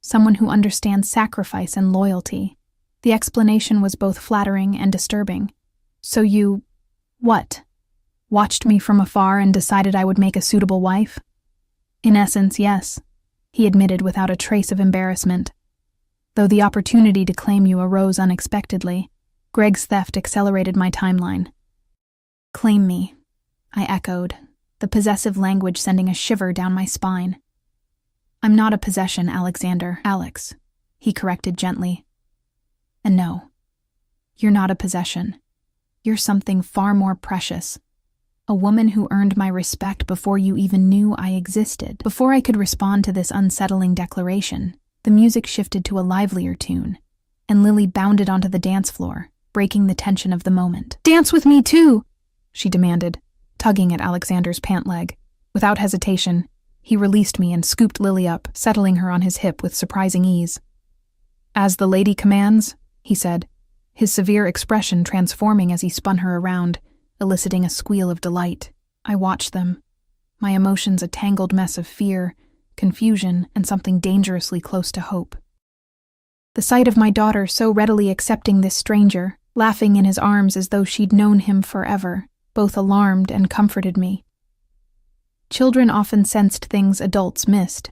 someone who understands sacrifice and loyalty." The explanation was both flattering and disturbing. "So you, what, watched me from afar and decided I would make a suitable wife?" "In essence, yes," he admitted without a trace of embarrassment. "Though the opportunity to claim you arose unexpectedly, Greg's theft accelerated my timeline." "Claim me," I echoed, the possessive language sending a shiver down my spine. "I'm not a possession, Alexander. Alex," he corrected gently. "And no, you're not a possession. You're something far more precious. A woman who earned my respect before you even knew I existed." Before I could respond to this unsettling declaration, the music shifted to a livelier tune, and Lily bounded onto the dance floor, breaking the tension of the moment. "Dance with me too," she demanded, tugging at Alexander's pant leg. Without hesitation, he released me and scooped Lily up, settling her on his hip with surprising ease. "As the lady commands," he said, his severe expression transforming as he spun her around, eliciting a squeal of delight. I watched them, my emotions a tangled mess of fear, confusion, and something dangerously close to hope. The sight of my daughter so readily accepting this stranger, laughing in his arms as though she'd known him forever, both alarmed and comforted me. Children often sensed things adults missed.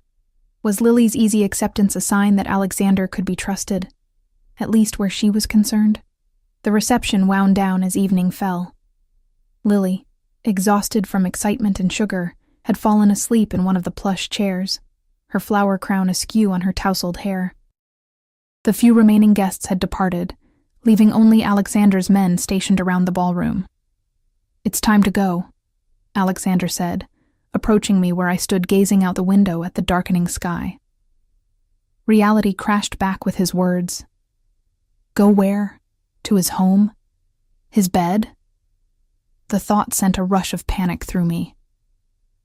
Was Lily's easy acceptance a sign that Alexander could be trusted, at least where she was concerned? The reception wound down as evening fell. Lily, exhausted from excitement and sugar, had fallen asleep in one of the plush chairs, her flower crown askew on her tousled hair. The few remaining guests had departed, leaving only Alexander's men stationed around the ballroom. "It's time to go," Alexander said, approaching me where I stood gazing out the window at the darkening sky. Reality crashed back with his words. Go where? To his home? His bed? The thought sent a rush of panic through me.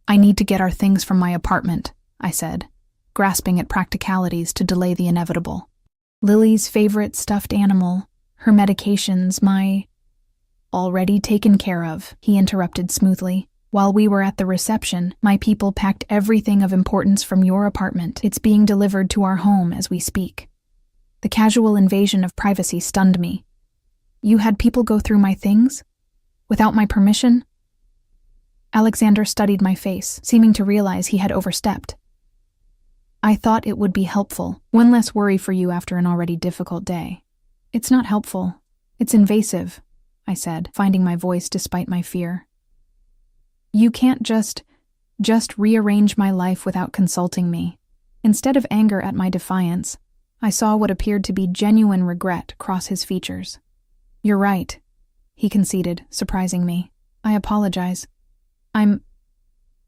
I need to get our things from my apartment, I said, grasping at practicalities to delay the inevitable. Lily's favorite stuffed animal, her medications, my... Already taken care of, he interrupted smoothly. While we were at the reception, my people packed everything of importance from your apartment. It's being delivered to our home as we speak. The casual invasion of privacy stunned me. You had people go through my things? Without my permission? Alexander studied my face, seeming to realize he had overstepped. I thought it would be helpful. One less worry for you after an already difficult day. It's not helpful. It's invasive, I said, finding my voice despite my fear. You can't just rearrange my life without consulting me. Instead of anger at my defiance, I saw what appeared to be genuine regret cross his features. You're right, he conceded, surprising me. I apologize. I'm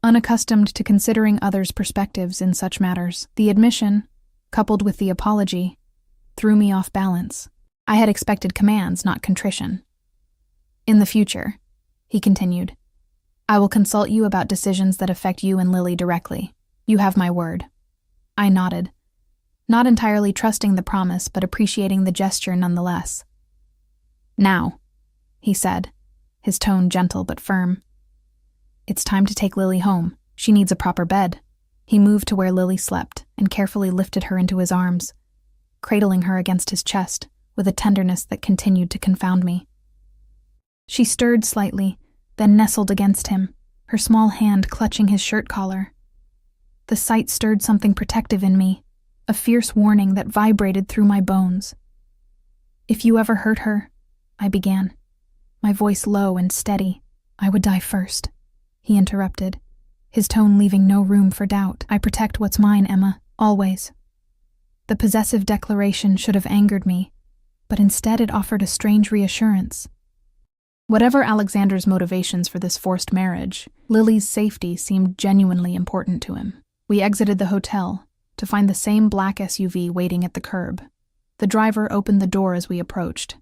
unaccustomed to considering others' perspectives in such matters. The admission, coupled with the apology, threw me off balance. I had expected commands, not contrition. In the future, he continued, I will consult you about decisions that affect you and Lily directly. You have my word. I nodded, not entirely trusting the promise, but appreciating the gesture nonetheless. Now, he said, his tone gentle but firm. It's time to take Lily home. She needs a proper bed. He moved to where Lily slept and carefully lifted her into his arms, cradling her against his chest with a tenderness that continued to confound me. She stirred slightly, then nestled against him, her small hand clutching his shirt collar. The sight stirred something protective in me, a fierce warning that vibrated through my bones. If you ever hurt her, I began, my voice low and steady. I would die first, he interrupted, his tone leaving no room for doubt. I protect what's mine, Emma, always. The possessive declaration should have angered me, but instead it offered a strange reassurance. Whatever Alexander's motivations for this forced marriage, Lily's safety seemed genuinely important to him. We exited the hotel to find the same black SUV waiting at the curb. The driver opened the door as we approached,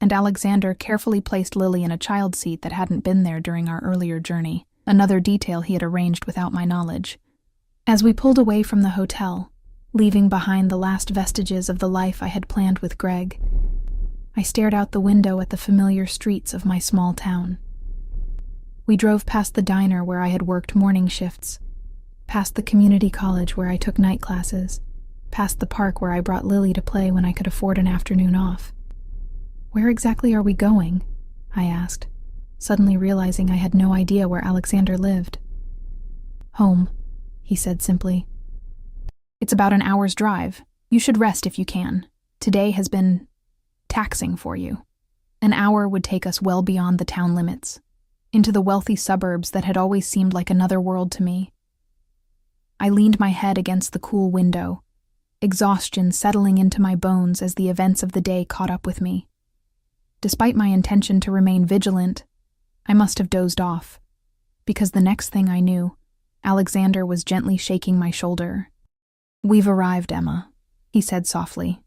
and Alexander carefully placed Lily in a child seat that hadn't been there during our earlier journey, another detail he had arranged without my knowledge. As we pulled away from the hotel, leaving behind the last vestiges of the life I had planned with Greg, I stared out the window at the familiar streets of my small town. We drove past the diner where I had worked morning shifts, past the community college where I took night classes, past the park where I brought Lily to play when I could afford an afternoon off. Where exactly are we going? I asked, suddenly realizing I had no idea where Alexander lived. Home, he said simply. It's about an hour's drive. You should rest if you can. Today has been taxing for you. An hour would take us well beyond the town limits, into the wealthy suburbs that had always seemed like another world to me. I leaned my head against the cool window, exhaustion settling into my bones as the events of the day caught up with me. Despite my intention to remain vigilant, I must have dozed off, because the next thing I knew, Alexander was gently shaking my shoulder. We've arrived, Emma, he said softly.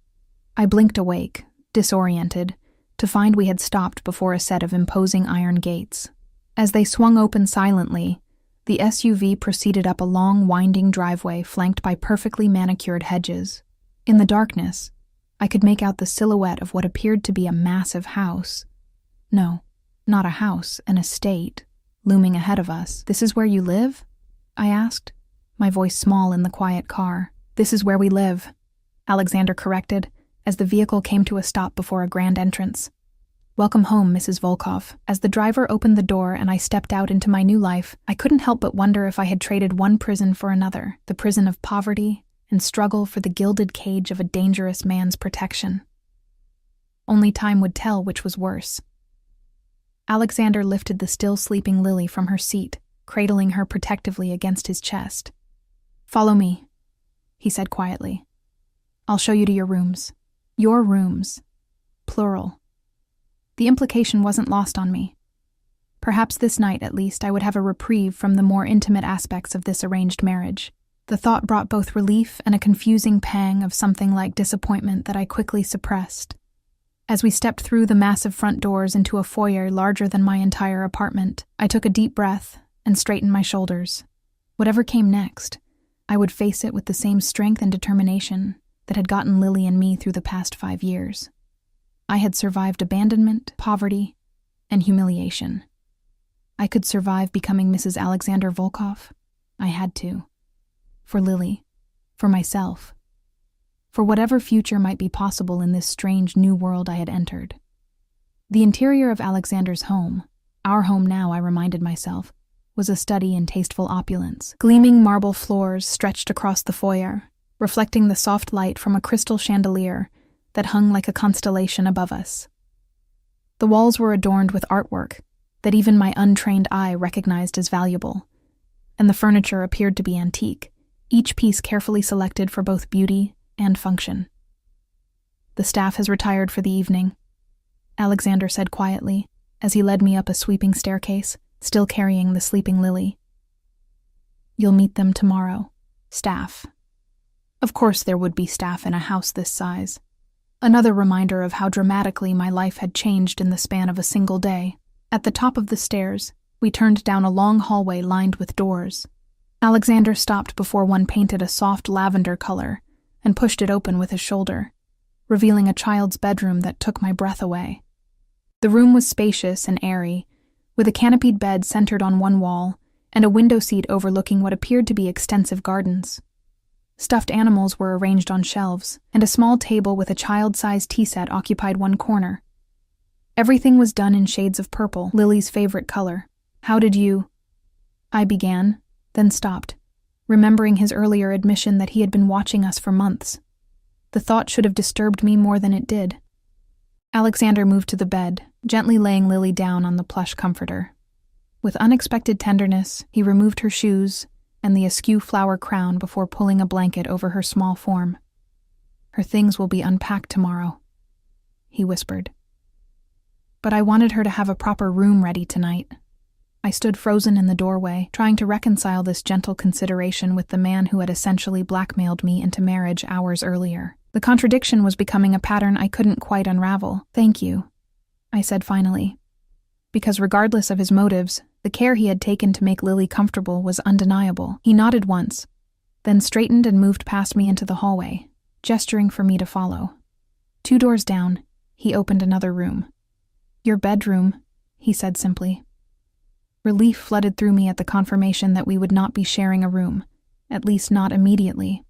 I blinked awake, disoriented, to find we had stopped before a set of imposing iron gates. As they swung open silently, the SUV proceeded up a long, winding driveway flanked by perfectly manicured hedges. In the darkness, I could make out the silhouette of what appeared to be a massive house. No, not a house, an estate, looming ahead of us. This is where you live? I asked, my voice small in the quiet car. This is where we live, Alexander corrected, as the vehicle came to a stop before a grand entrance. Welcome home, Mrs. Volkov. As the driver opened the door and I stepped out into my new life, I couldn't help but wonder if I had traded one prison for another, the prison of poverty and struggle for the gilded cage of a dangerous man's protection. Only time would tell which was worse. Alexander lifted the still sleeping Lily from her seat, cradling her protectively against his chest. Follow me, he said quietly. I'll show you to your rooms. Your rooms. Plural. The implication wasn't lost on me. Perhaps this night, at least, I would have a reprieve from the more intimate aspects of this arranged marriage. The thought brought both relief and a confusing pang of something like disappointment that I quickly suppressed. As we stepped through the massive front doors into a foyer larger than my entire apartment, I took a deep breath and straightened my shoulders. Whatever came next, I would face it with the same strength and determination that had gotten Lily and me through the past 5 years. I had survived abandonment, poverty, and humiliation. I could survive becoming Mrs. Alexander Volkov. I had to. For Lily. For myself. For whatever future might be possible in this strange new world I had entered. The interior of Alexander's home, our home now, I reminded myself, was a study in tasteful opulence. Gleaming marble floors stretched across the foyer, reflecting the soft light from a crystal chandelier that hung like a constellation above us. The walls were adorned with artwork that even my untrained eye recognized as valuable, and the furniture appeared to be antique, each piece carefully selected for both beauty and function. "The staff has retired for the evening," Alexander said quietly as he led me up a sweeping staircase, still carrying the sleeping Lily. "You'll meet them tomorrow. Staff." Of course there would be staff in a house this size. Another reminder of how dramatically my life had changed in the span of a single day. At the top of the stairs, we turned down a long hallway lined with doors. Alexander stopped before one painted a soft lavender color and pushed it open with his shoulder, revealing a child's bedroom that took my breath away. The room was spacious and airy, with a canopied bed centered on one wall and a window seat overlooking what appeared to be extensive gardens. Stuffed animals were arranged on shelves, and a small table with a child-sized tea set occupied one corner. Everything was done in shades of purple, Lily's favorite color. "How did you—" I began, then stopped, remembering his earlier admission that he had been watching us for months. The thought should have disturbed me more than it did. Alexander moved to the bed, gently laying Lily down on the plush comforter. With unexpected tenderness, he removed her shoes and the askew flower crown before pulling a blanket over her small form. "Her things will be unpacked tomorrow," he whispered. "But I wanted her to have a proper room ready tonight." I stood frozen in the doorway, trying to reconcile this gentle consideration with the man who had essentially blackmailed me into marriage hours earlier. The contradiction was becoming a pattern I couldn't quite unravel. "Thank you," I said finally. Because regardless of his motives, the care he had taken to make Lily comfortable was undeniable. He nodded once, then straightened and moved past me into the hallway, gesturing for me to follow. 2 doors down, he opened another room. "Your bedroom," he said simply. Relief flooded through me at the confirmation that we would not be sharing a room, at least not immediately.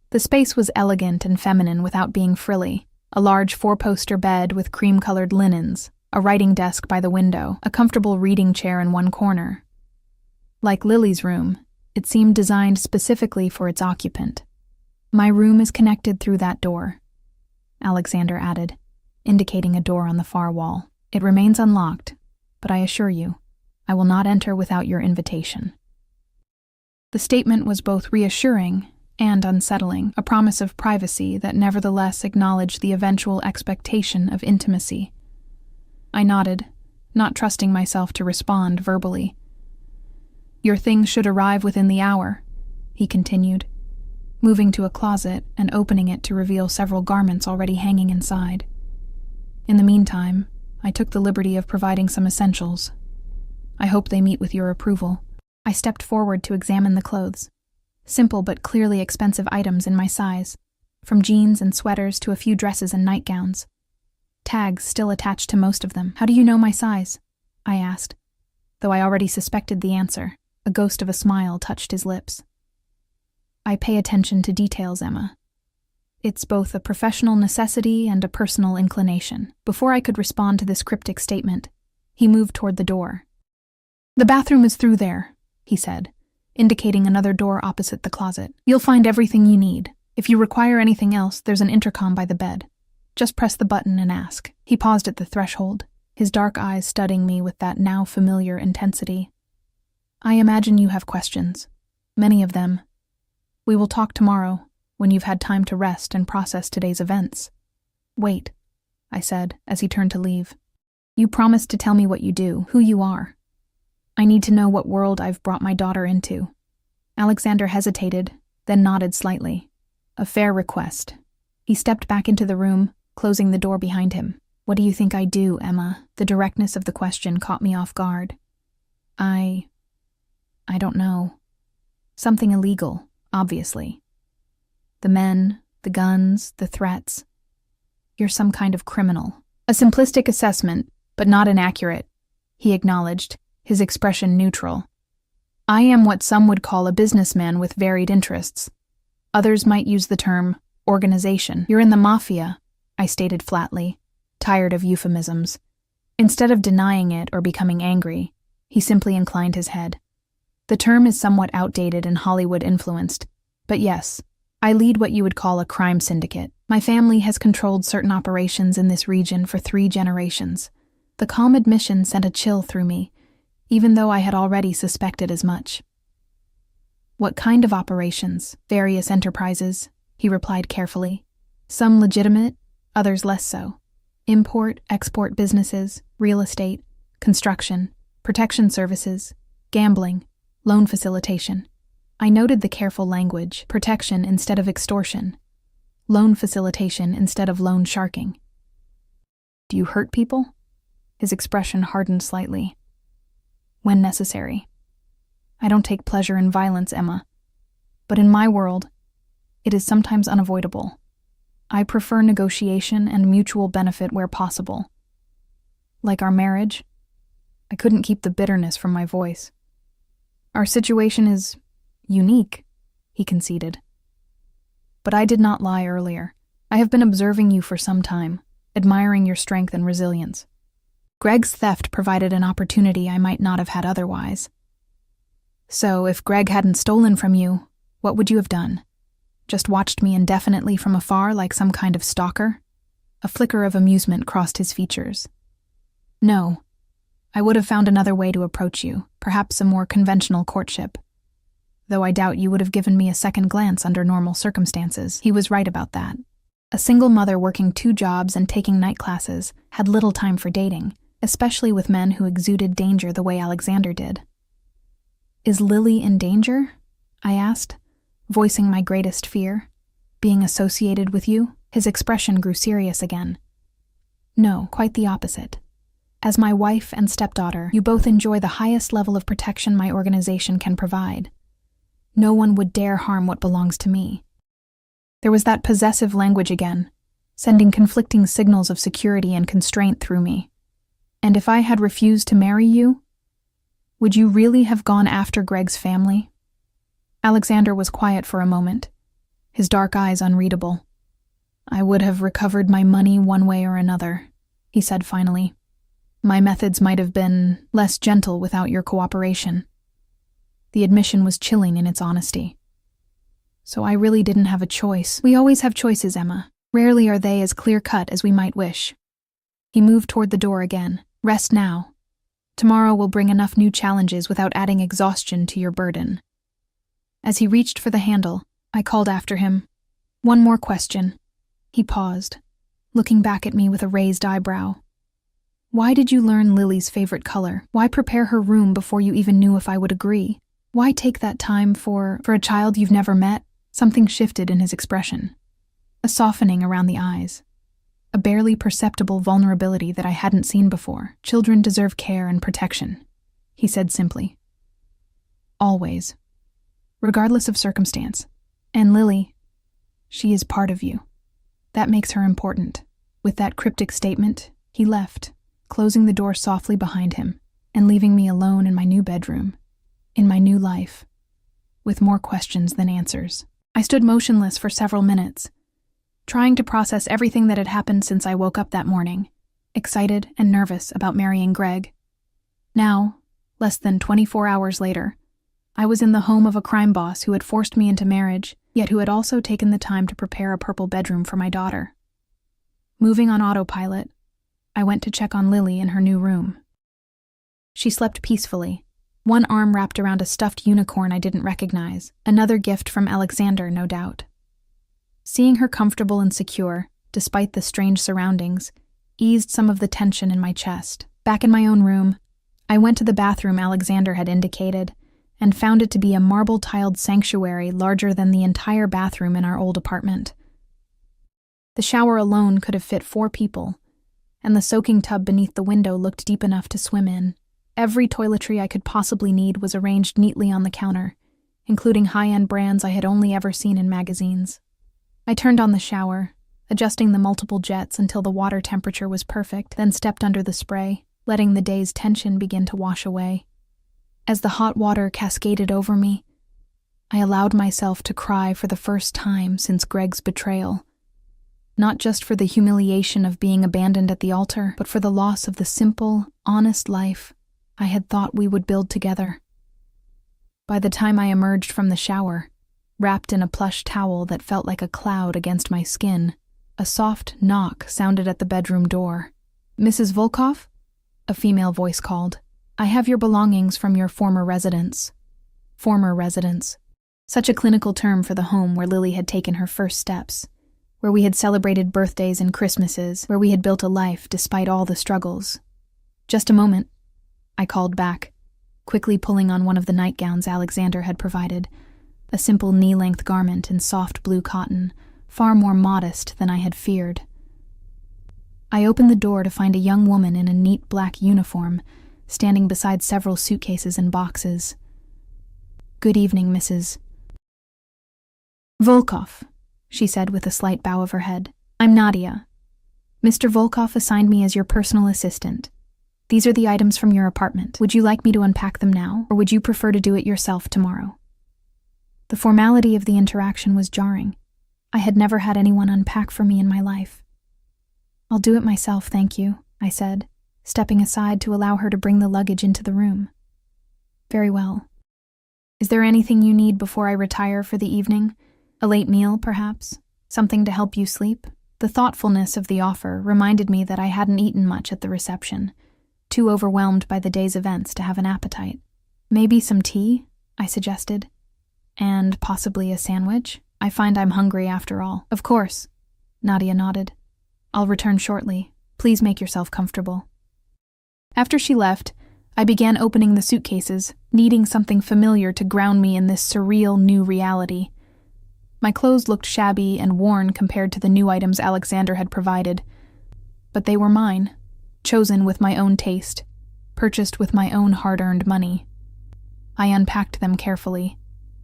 The space was elegant and feminine without being frilly. A large 4-poster bed with cream-colored linens, a writing desk by the window, a comfortable reading chair in one corner. Like Lily's room, it seemed designed specifically for its occupant. "My room is connected through that door," Alexander added, indicating a door on the far wall. "It remains unlocked, but I assure you, I will not enter without your invitation." The statement was both reassuring and unsettling, a promise of privacy that nevertheless acknowledged the eventual expectation of intimacy. I nodded, not trusting myself to respond verbally. "Your things should arrive within the hour," he continued, moving to a closet and opening it to reveal several garments already hanging inside. In the meantime, I took the liberty of providing some essentials. "I hope they meet with your approval." I stepped forward to examine the clothes. Simple but clearly expensive items in my size, from jeans and sweaters to a few dresses and nightgowns. Tags still attached to most of them. "How do you know my size?" I asked, though I already suspected the answer. A ghost of a smile touched his lips. "I pay attention to details, Emma. It's both a professional necessity and a personal inclination." Before I could respond to this cryptic statement, he moved toward the door. "The bathroom is through there," he said, indicating another door opposite the closet. "You'll find everything you need. If you require anything else, there's an intercom by the bed. Just press the button and ask." He paused at the threshold, his dark eyes studying me with that now familiar intensity. "I imagine you have questions. Many of them. We will talk tomorrow, when you've had time to rest and process today's events." "Wait," I said, as he turned to leave. "You promised to tell me what you do, who you are. I need to know what world I've brought my daughter into. Alexander hesitated, then nodded slightly. A fair request. He stepped back into the room, closing the door behind him. What do you think I do, Emma? The directness of the question caught me off guard. I don't know. Something illegal, obviously. The men, the guns, the threats. You're some kind of criminal. A simplistic assessment, but not inaccurate, he acknowledged, his expression neutral. I am what some would call a businessman with varied interests. Others might use the term organization. You're in the Mafia, I stated flatly, tired of euphemisms. Instead of denying it or becoming angry, he simply inclined his head. The term is somewhat outdated and Hollywood-influenced, but yes, I lead what you would call a crime syndicate. My family has controlled certain operations in this region for 3 generations. The calm admission sent a chill through me, even though I had already suspected as much. What kind of operations? Various enterprises, he replied carefully. Some legitimate, others less so. Import, export businesses, real estate, construction, protection services, gambling, loan facilitation. I noted the careful language, protection instead of extortion, loan facilitation instead of loan sharking. Do you hurt people? His expression hardened slightly. When necessary. I don't take pleasure in violence, Emma. But in my world, it is sometimes unavoidable. I prefer negotiation and mutual benefit where possible. Like our marriage, I couldn't keep the bitterness from my voice. Our situation is unique, he conceded. But I did not lie earlier. I have been observing you for some time, admiring your strength and resilience. Greg's theft provided an opportunity I might not have had otherwise. So, if Greg hadn't stolen from you, what would you have done? Just watched me indefinitely from afar like some kind of stalker? A flicker of amusement crossed his features. No. I would have found another way to approach you, perhaps a more conventional courtship. Though I doubt you would have given me a second glance under normal circumstances. He was right about that. A single mother working 2 jobs and taking night classes had little time for dating, especially with men who exuded danger the way Alexander did. Is Lily in danger? I asked, voicing my greatest fear. Being associated with you? His expression grew serious again. No, quite the opposite. As my wife and stepdaughter, you both enjoy the highest level of protection my organization can provide. No one would dare harm what belongs to me. There was that possessive language again, sending conflicting signals of security and constraint through me. And if I had refused to marry you, would you really have gone after Greg's family? Alexander was quiet for a moment, his dark eyes unreadable. I would have recovered my money one way or another, he said finally. My methods might have been less gentle without your cooperation. The admission was chilling in its honesty. So I really didn't have a choice. We always have choices, Emma. Rarely are they as clear-cut as we might wish. He moved toward the door again. Rest now. Tomorrow will bring enough new challenges without adding exhaustion to your burden. As he reached for the handle, I called after him. One more question. He paused, looking back at me with a raised eyebrow. Why did you learn Lily's favorite color? Why prepare her room before you even knew if I would agree? Why take that time for a child you've never met? Something shifted in his expression. A softening around the eyes. A barely perceptible vulnerability that I hadn't seen before. Children deserve care and protection, he said simply. Always. Regardless of circumstance. And Lily, she is part of you. That makes her important. With that cryptic statement, he left, closing the door softly behind him and leaving me alone in my new bedroom, in my new life, with more questions than answers. I stood motionless for several minutes, trying to process everything that had happened since I woke up that morning, excited and nervous about marrying Greg. Now, less than 24 hours later, I was in the home of a crime boss who had forced me into marriage, yet who had also taken the time to prepare a purple bedroom for my daughter. Moving on autopilot, I went to check on Lily in her new room. She slept peacefully, one arm wrapped around a stuffed unicorn I didn't recognize, another gift from Alexander, no doubt. Seeing her comfortable and secure, despite the strange surroundings, eased some of the tension in my chest. Back in my own room, I went to the bathroom Alexander had indicated and found it to be a marble-tiled sanctuary larger than the entire bathroom in our old apartment. The shower alone could have fit 4 people, and the soaking tub beneath the window looked deep enough to swim in. Every toiletry I could possibly need was arranged neatly on the counter, including high-end brands I had only ever seen in magazines. I turned on the shower, adjusting the multiple jets until the water temperature was perfect, then stepped under the spray, letting the day's tension begin to wash away. As the hot water cascaded over me, I allowed myself to cry for the first time since Greg's betrayal. Not just for the humiliation of being abandoned at the altar, but for the loss of the simple, honest life I had thought we would build together. By the time I emerged from the shower, wrapped in a plush towel that felt like a cloud against my skin, a soft knock sounded at the bedroom door. "Mrs. Volkov?" a female voice called. "I have your belongings from your former residence." Former residence. Such a clinical term for the home where Lily had taken her first steps, where we had celebrated birthdays and Christmases, where we had built a life despite all the struggles. "Just a moment," I called back, quickly pulling on one of the nightgowns Alexander had provided, a simple knee-length garment in soft blue cotton, far more modest than I had feared. I opened the door to find a young woman in a neat black uniform, standing beside several suitcases and boxes. "Good evening, Mrs. Volkov," she said with a slight bow of her head. "I'm Nadia. Mr. Volkov assigned me as your personal assistant. These are the items from your apartment. Would you like me to unpack them now, or would you prefer to do it yourself tomorrow?" The formality of the interaction was jarring. I had never had anyone unpack for me in my life. "I'll do it myself, thank you," I said, stepping aside to allow her to bring the luggage into the room. "Very well. Is there anything you need before I retire for the evening? A late meal, perhaps? Something to help you sleep?" The thoughtfulness of the offer reminded me that I hadn't eaten much at the reception, too overwhelmed by the day's events to have an appetite. "Maybe some tea?" I suggested. "And possibly a sandwich? I find I'm hungry after all." "Of course," Nadia nodded. "I'll return shortly. Please make yourself comfortable." After she left, I began opening the suitcases, needing something familiar to ground me in this surreal new reality. My clothes looked shabby and worn compared to the new items Alexander had provided, but they were mine, chosen with my own taste, purchased with my own hard-earned money. I unpacked them carefully,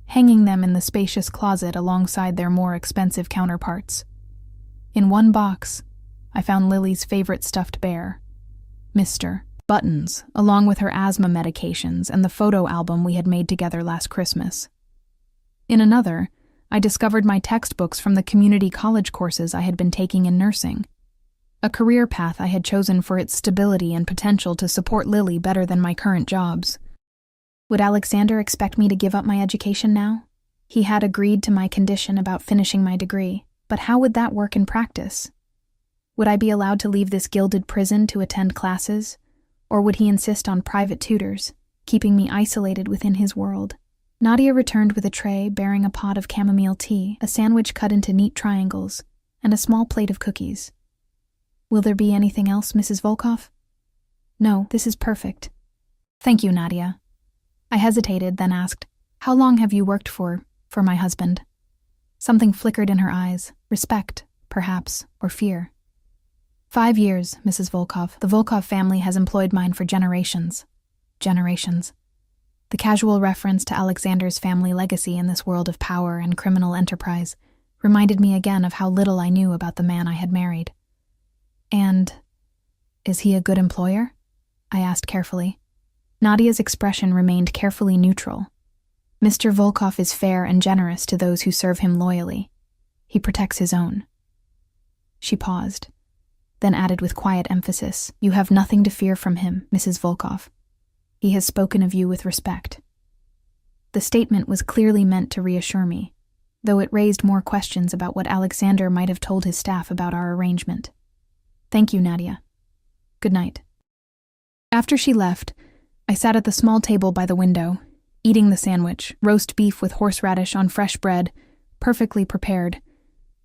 hanging them in the spacious closet alongside their more expensive counterparts. In one box, I found Lily's favorite stuffed bear, Mr. Buttons, along with her asthma medications and the photo album we had made together last Christmas. In another, I discovered my textbooks from the community college courses I had been taking in nursing, a career path I had chosen for its stability and potential to support Lily better than my current jobs. Would Alexander expect me to give up my education now? He had agreed to my condition about finishing my degree, but how would that work in practice? Would I be allowed to leave this gilded prison to attend classes, or would he insist on private tutors, keeping me isolated within his world? Nadia returned with a tray bearing a pot of chamomile tea, a sandwich cut into neat triangles, and a small plate of cookies. "Will there be anything else, Mrs. Volkov?" "No, this is perfect." "Thank you, Nadia." I hesitated, then asked, "How long have you worked for my husband?" Something flickered in her eyes, respect, perhaps, or fear. 5 years, Mrs. Volkov. The Volkov family has employed mine for generations. Generations. The casual reference to Alexander's family legacy in this world of power and criminal enterprise reminded me again of how little I knew about the man I had married. "And is he a good employer?" I asked carefully. Nadia's expression remained carefully neutral. "Mr. Volkov is fair and generous to those who serve him loyally. He protects his own." She paused, then added with quiet emphasis, "You have nothing to fear from him, Mrs. Volkov. He has spoken of you with respect." The statement was clearly meant to reassure me, though it raised more questions about what Alexander might have told his staff about our arrangement. "Thank you, Nadia. Good night." After she left, I sat at the small table by the window, eating the sandwich, roast beef with horseradish on fresh bread, perfectly prepared,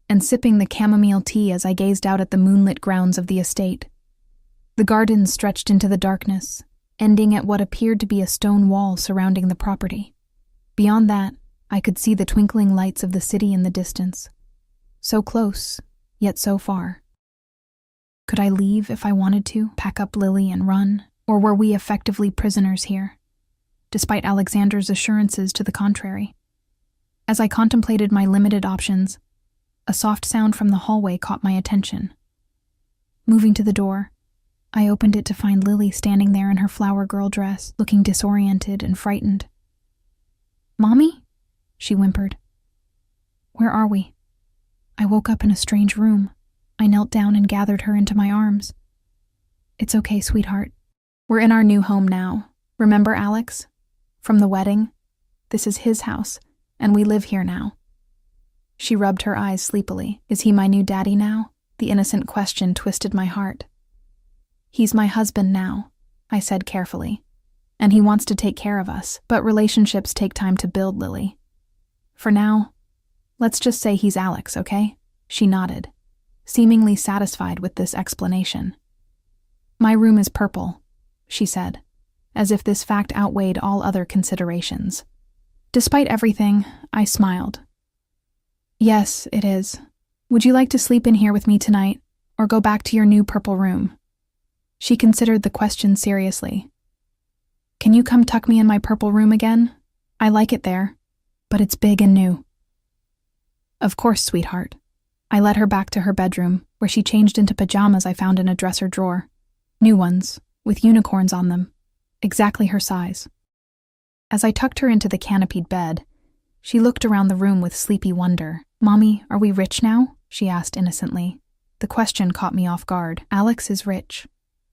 and sipping the chamomile tea as I gazed out at the moonlit grounds of the estate. The gardens stretched into the darkness, ending at what appeared to be a stone wall surrounding the property. Beyond that, I could see the twinkling lights of the city in the distance. So close, yet so far. Could I leave if I wanted to, pack up Lily and run, or were we effectively prisoners here, despite Alexander's assurances to the contrary? As I contemplated my limited options, a soft sound from the hallway caught my attention. Moving to the door, I opened it to find Lily standing there in her flower girl dress, looking disoriented and frightened. "Mommy?" she whimpered. "Where are we?" I woke up in a strange room. I knelt down and gathered her into my arms. "It's okay, sweetheart. We're in our new home now. Remember Alex? From the wedding? This is his house, and we live here now." She rubbed her eyes sleepily. "Is he my new daddy now?" The innocent question twisted my heart. "He's my husband now," I said carefully. "And he wants to take care of us, but relationships take time to build, Lily. For now, let's just say he's Alex, okay?" She nodded, seemingly satisfied with this explanation. "My room is purple," she said, as if this fact outweighed all other considerations. Despite everything, I smiled. "Yes, it is. Would you like to sleep in here with me tonight, or go back to your new purple room?" She considered the question seriously. "Can you come tuck me in my purple room again? I like it there, but it's big and new." "Of course, sweetheart." I led her back to her bedroom, where she changed into pajamas I found in a dresser drawer. New ones, with unicorns on them, exactly her size. As I tucked her into the canopied bed, she looked around the room with sleepy wonder. "Mommy, are we rich now?" she asked innocently. The question caught me off guard. "Alex is rich,"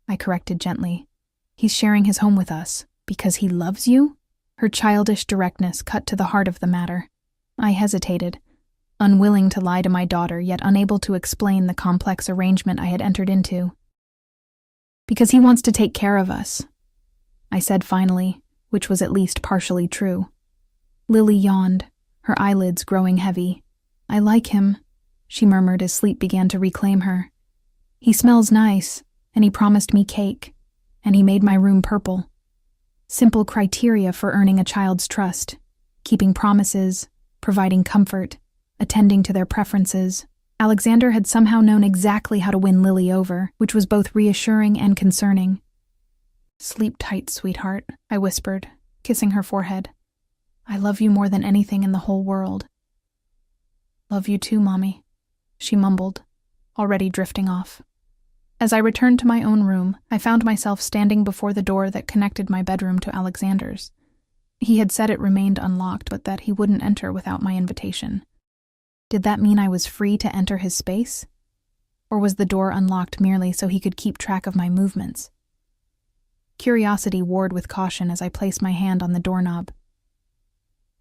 I corrected gently. "He's sharing his home with us because he loves you?" Her childish directness cut to the heart of the matter. I hesitated, unwilling to lie to my daughter, yet unable to explain the complex arrangement I had entered into. "Because he wants to take care of us," I said finally, which was at least partially true. Lily yawned, her eyelids growing heavy. "I like him," she murmured as sleep began to reclaim her. "He smells nice, and he promised me cake, and he made my room purple." Simple criteria for earning a child's trust: keeping promises, providing comfort, attending to their preferences. Alexander had somehow known exactly how to win Lily over, which was both reassuring and concerning. "Sleep tight, sweetheart," I whispered, kissing her forehead. "I love you more than anything in the whole world." "Love you too, Mommy," she mumbled, already drifting off. As I returned to my own room, I found myself standing before the door that connected my bedroom to Alexander's. He had said it remained unlocked, but that he wouldn't enter without my invitation. Did that mean I was free to enter his space? Or was the door unlocked merely so he could keep track of my movements? Curiosity warred with caution as I placed my hand on the doorknob.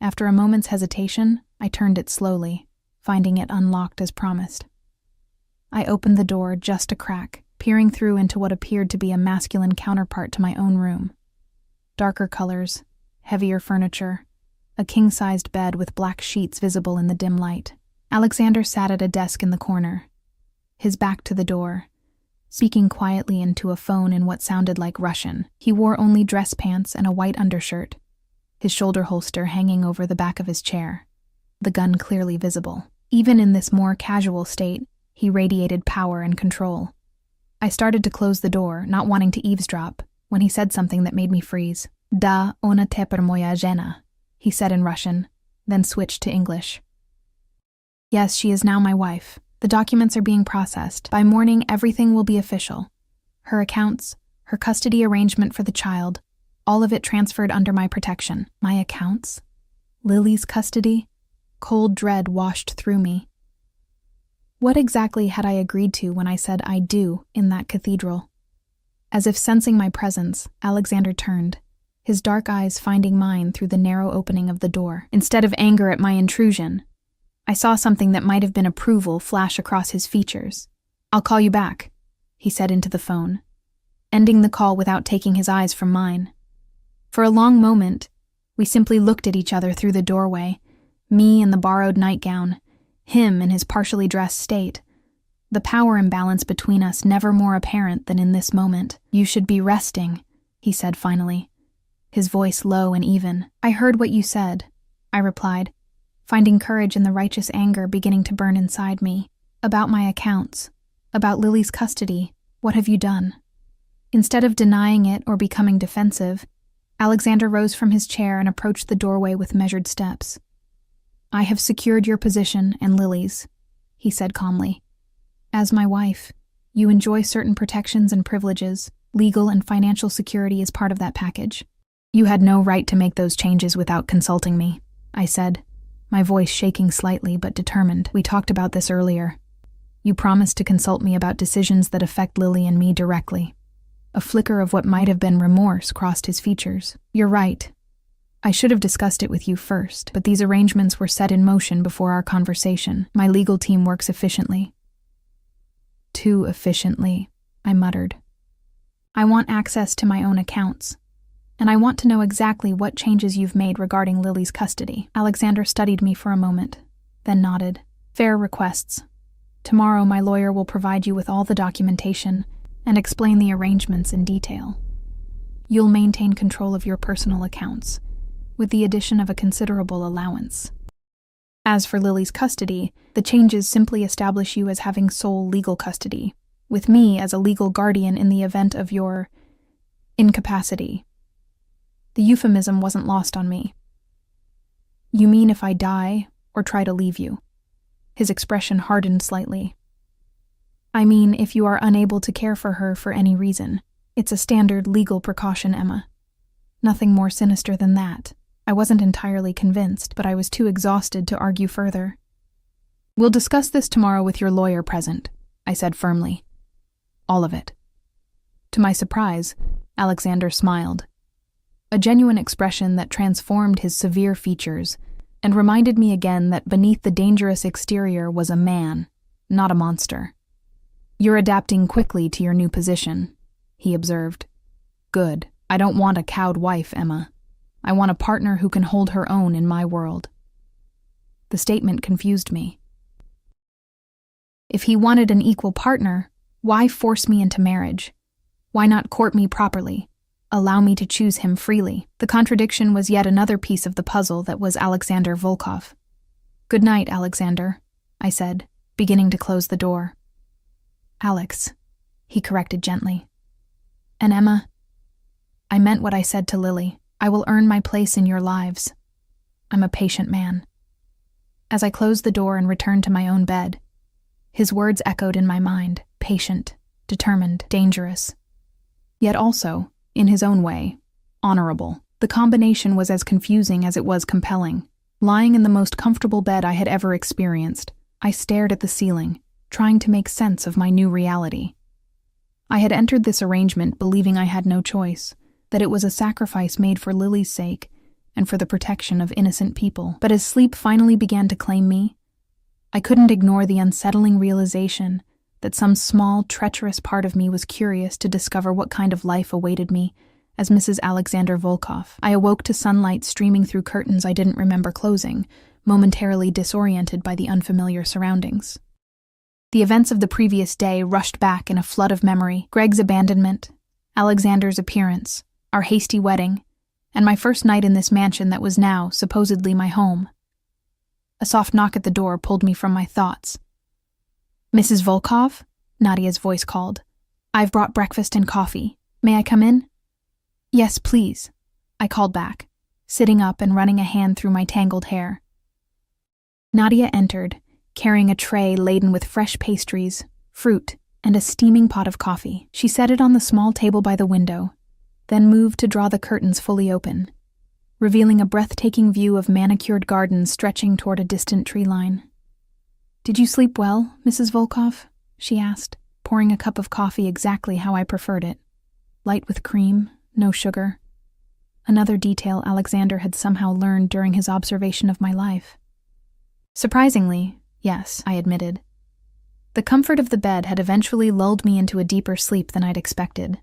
After a moment's hesitation, I turned it slowly, finding it unlocked as promised. I opened the door just a crack, peering through into what appeared to be a masculine counterpart to my own room. Darker colors, heavier furniture, a king-sized bed with black sheets visible in the dim light. Alexander sat at a desk in the corner, his back to the door, speaking quietly into a phone in what sounded like Russian. He wore only dress pants and a white undershirt, his shoulder holster hanging over the back of his chair, the gun clearly visible. Even in this more casual state, he radiated power and control. I started to close the door, not wanting to eavesdrop, when he said something that made me freeze. "Da, ona teper moja žena," he said in Russian, then switched to English. "Yes, she is now my wife. The documents are being processed. By morning, everything will be official. Her accounts, her custody arrangement for the child, all of it transferred under my protection." My accounts? Lily's custody? Cold dread washed through me. What exactly had I agreed to when I said "I do" in that cathedral? As if sensing my presence, Alexander turned, his dark eyes finding mine through the narrow opening of the door. Instead of anger at my intrusion, I saw something that might have been approval flash across his features. "I'll call you back," he said into the phone, ending the call without taking his eyes from mine. For a long moment, we simply looked at each other through the doorway, me in the borrowed nightgown, him in his partially dressed state, the power imbalance between us never more apparent than in this moment. "You should be resting," he said finally, his voice low and even. I heard what you said, I replied, finding courage in the righteous anger beginning to burn inside me. About my accounts, about Lily's custody, what have you done? Instead of denying it or becoming defensive, Alexander rose from his chair and approached the doorway with measured steps. I have secured your position and Lily's, he said calmly. As my wife, you enjoy certain protections and privileges. Legal and financial security is part of that package. You had no right to make those changes without consulting me, I said, my voice shaking slightly but determined. We talked about this earlier. You promised to consult me about decisions that affect Lily and me directly. A flicker of what might have been remorse crossed his features. You're right. I should have discussed it with you first, but these arrangements were set in motion before our conversation. My legal team works efficiently. Too efficiently, I muttered. I want access to my own accounts, and I want to know exactly what changes you've made regarding Lily's custody. Alexander studied me for a moment, then nodded. Fair requests. Tomorrow my lawyer will provide you with all the documentation and explain the arrangements in detail. You'll maintain control of your personal accounts, with the addition of a considerable allowance. As for Lily's custody, the changes simply establish you as having sole legal custody, with me as a legal guardian in the event of your incapacity. The euphemism wasn't lost on me. You mean if I die or try to leave you? His expression hardened slightly. I mean if you are unable to care for her for any reason. It's a standard legal precaution, Emma. Nothing more sinister than that. I wasn't entirely convinced, but I was too exhausted to argue further. We'll discuss this tomorrow with your lawyer present, I said firmly. All of it. To my surprise, Alexander smiled. A genuine expression that transformed his severe features and reminded me again that beneath the dangerous exterior was a man, not a monster. You're adapting quickly to your new position, he observed. Good. I don't want a cowed wife, Emma. I want a partner who can hold her own in my world. The statement confused me. If he wanted an equal partner, why force me into marriage? Why not court me properly? Allow me to choose him freely. The contradiction was yet another piece of the puzzle that was Alexander Volkov. Good night, Alexander, I said, beginning to close the door. Alex, he corrected gently. And Emma, I meant what I said to Lily. I will earn my place in your lives. I'm a patient man. As I closed the door and returned to my own bed, his words echoed in my mind, patient, determined, dangerous. Yet also, in his own way, honorable. The combination was as confusing as it was compelling. Lying in the most comfortable bed I had ever experienced, I stared at the ceiling, trying to make sense of my new reality. I had entered this arrangement believing I had no choice, that it was a sacrifice made for Lily's sake and for the protection of innocent people. But as sleep finally began to claim me, I couldn't ignore the unsettling realization that some small, treacherous part of me was curious to discover what kind of life awaited me as Mrs. Alexander Volkov. I awoke to sunlight streaming through curtains I didn't remember closing, momentarily disoriented by the unfamiliar surroundings. The events of the previous day rushed back in a flood of memory. Greg's abandonment, Alexander's appearance, our hasty wedding, and my first night in this mansion that was now, supposedly, my home. A soft knock at the door pulled me from my thoughts. Mrs. Volkov? Nadia's voice called. I've brought breakfast and coffee. May I come in? Yes, please, I called back, sitting up and running a hand through my tangled hair. Nadia entered, carrying a tray laden with fresh pastries, fruit, and a steaming pot of coffee. She set it on the small table by the window, then moved to draw the curtains fully open, revealing a breathtaking view of manicured gardens stretching toward a distant tree line. Did you sleep well, Mrs. Volkov? She asked, pouring a cup of coffee exactly how I preferred it. Light with cream, no sugar. Another detail Alexander had somehow learned during his observation of my life. Surprisingly, yes, I admitted. The comfort of the bed had eventually lulled me into a deeper sleep than I'd expected.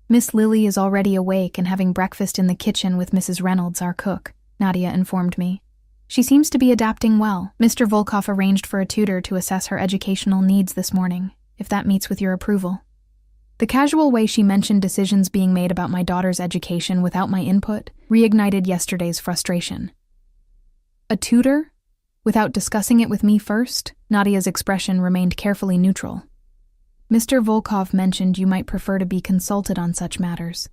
Miss Lily is already awake and having breakfast in the kitchen with Mrs. Reynolds, our cook, Nadia informed me. She seems to be adapting well. Mr. Volkov arranged for a tutor to assess her educational needs this morning, if that meets with your approval. The casual way she mentioned decisions being made about my daughter's education without my input reignited yesterday's frustration. A tutor? Without discussing it with me first? Nadia's expression remained carefully neutral. Mr. Volkov mentioned you might prefer to be consulted on such matters.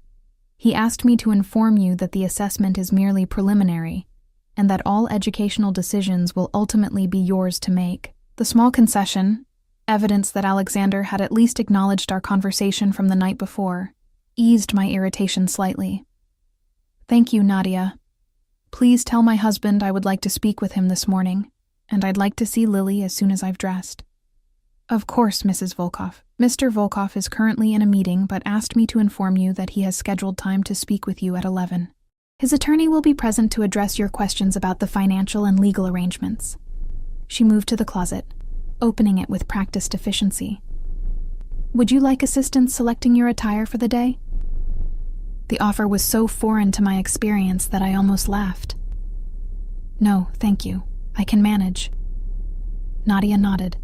He asked me to inform you that the assessment is merely preliminary, and that all educational decisions will ultimately be yours to make. The small concession, evidence that Alexander had at least acknowledged our conversation from the night before, eased my irritation slightly. Thank you, Nadia. Please tell my husband I would like to speak with him this morning, and I'd like to see Lily as soon as I've dressed. Of course, Mrs. Volkov. Mr. Volkov is currently in a meeting but asked me to inform you that he has scheduled time to speak with you at 11. His attorney will be present to address your questions about the financial and legal arrangements. She moved to the closet, opening it with practiced efficiency. Would you like assistance selecting your attire for the day? The offer was so foreign to my experience that I almost laughed. No, thank you. I can manage. Nadia nodded.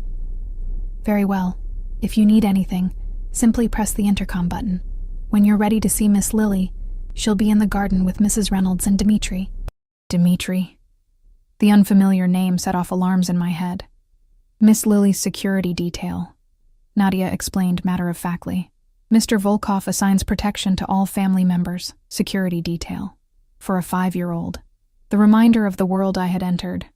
Very well. If you need anything, simply press the intercom button. When you're ready to see Miss Lily, she'll be in the garden with Mrs. Reynolds and Dmitri. Dmitri? The unfamiliar name set off alarms in my head. Miss Lily's security detail, Nadia explained matter-of-factly. Mr. Volkov assigns protection to all family members, security detail, for a 5-year-old. The reminder of the world I had entered,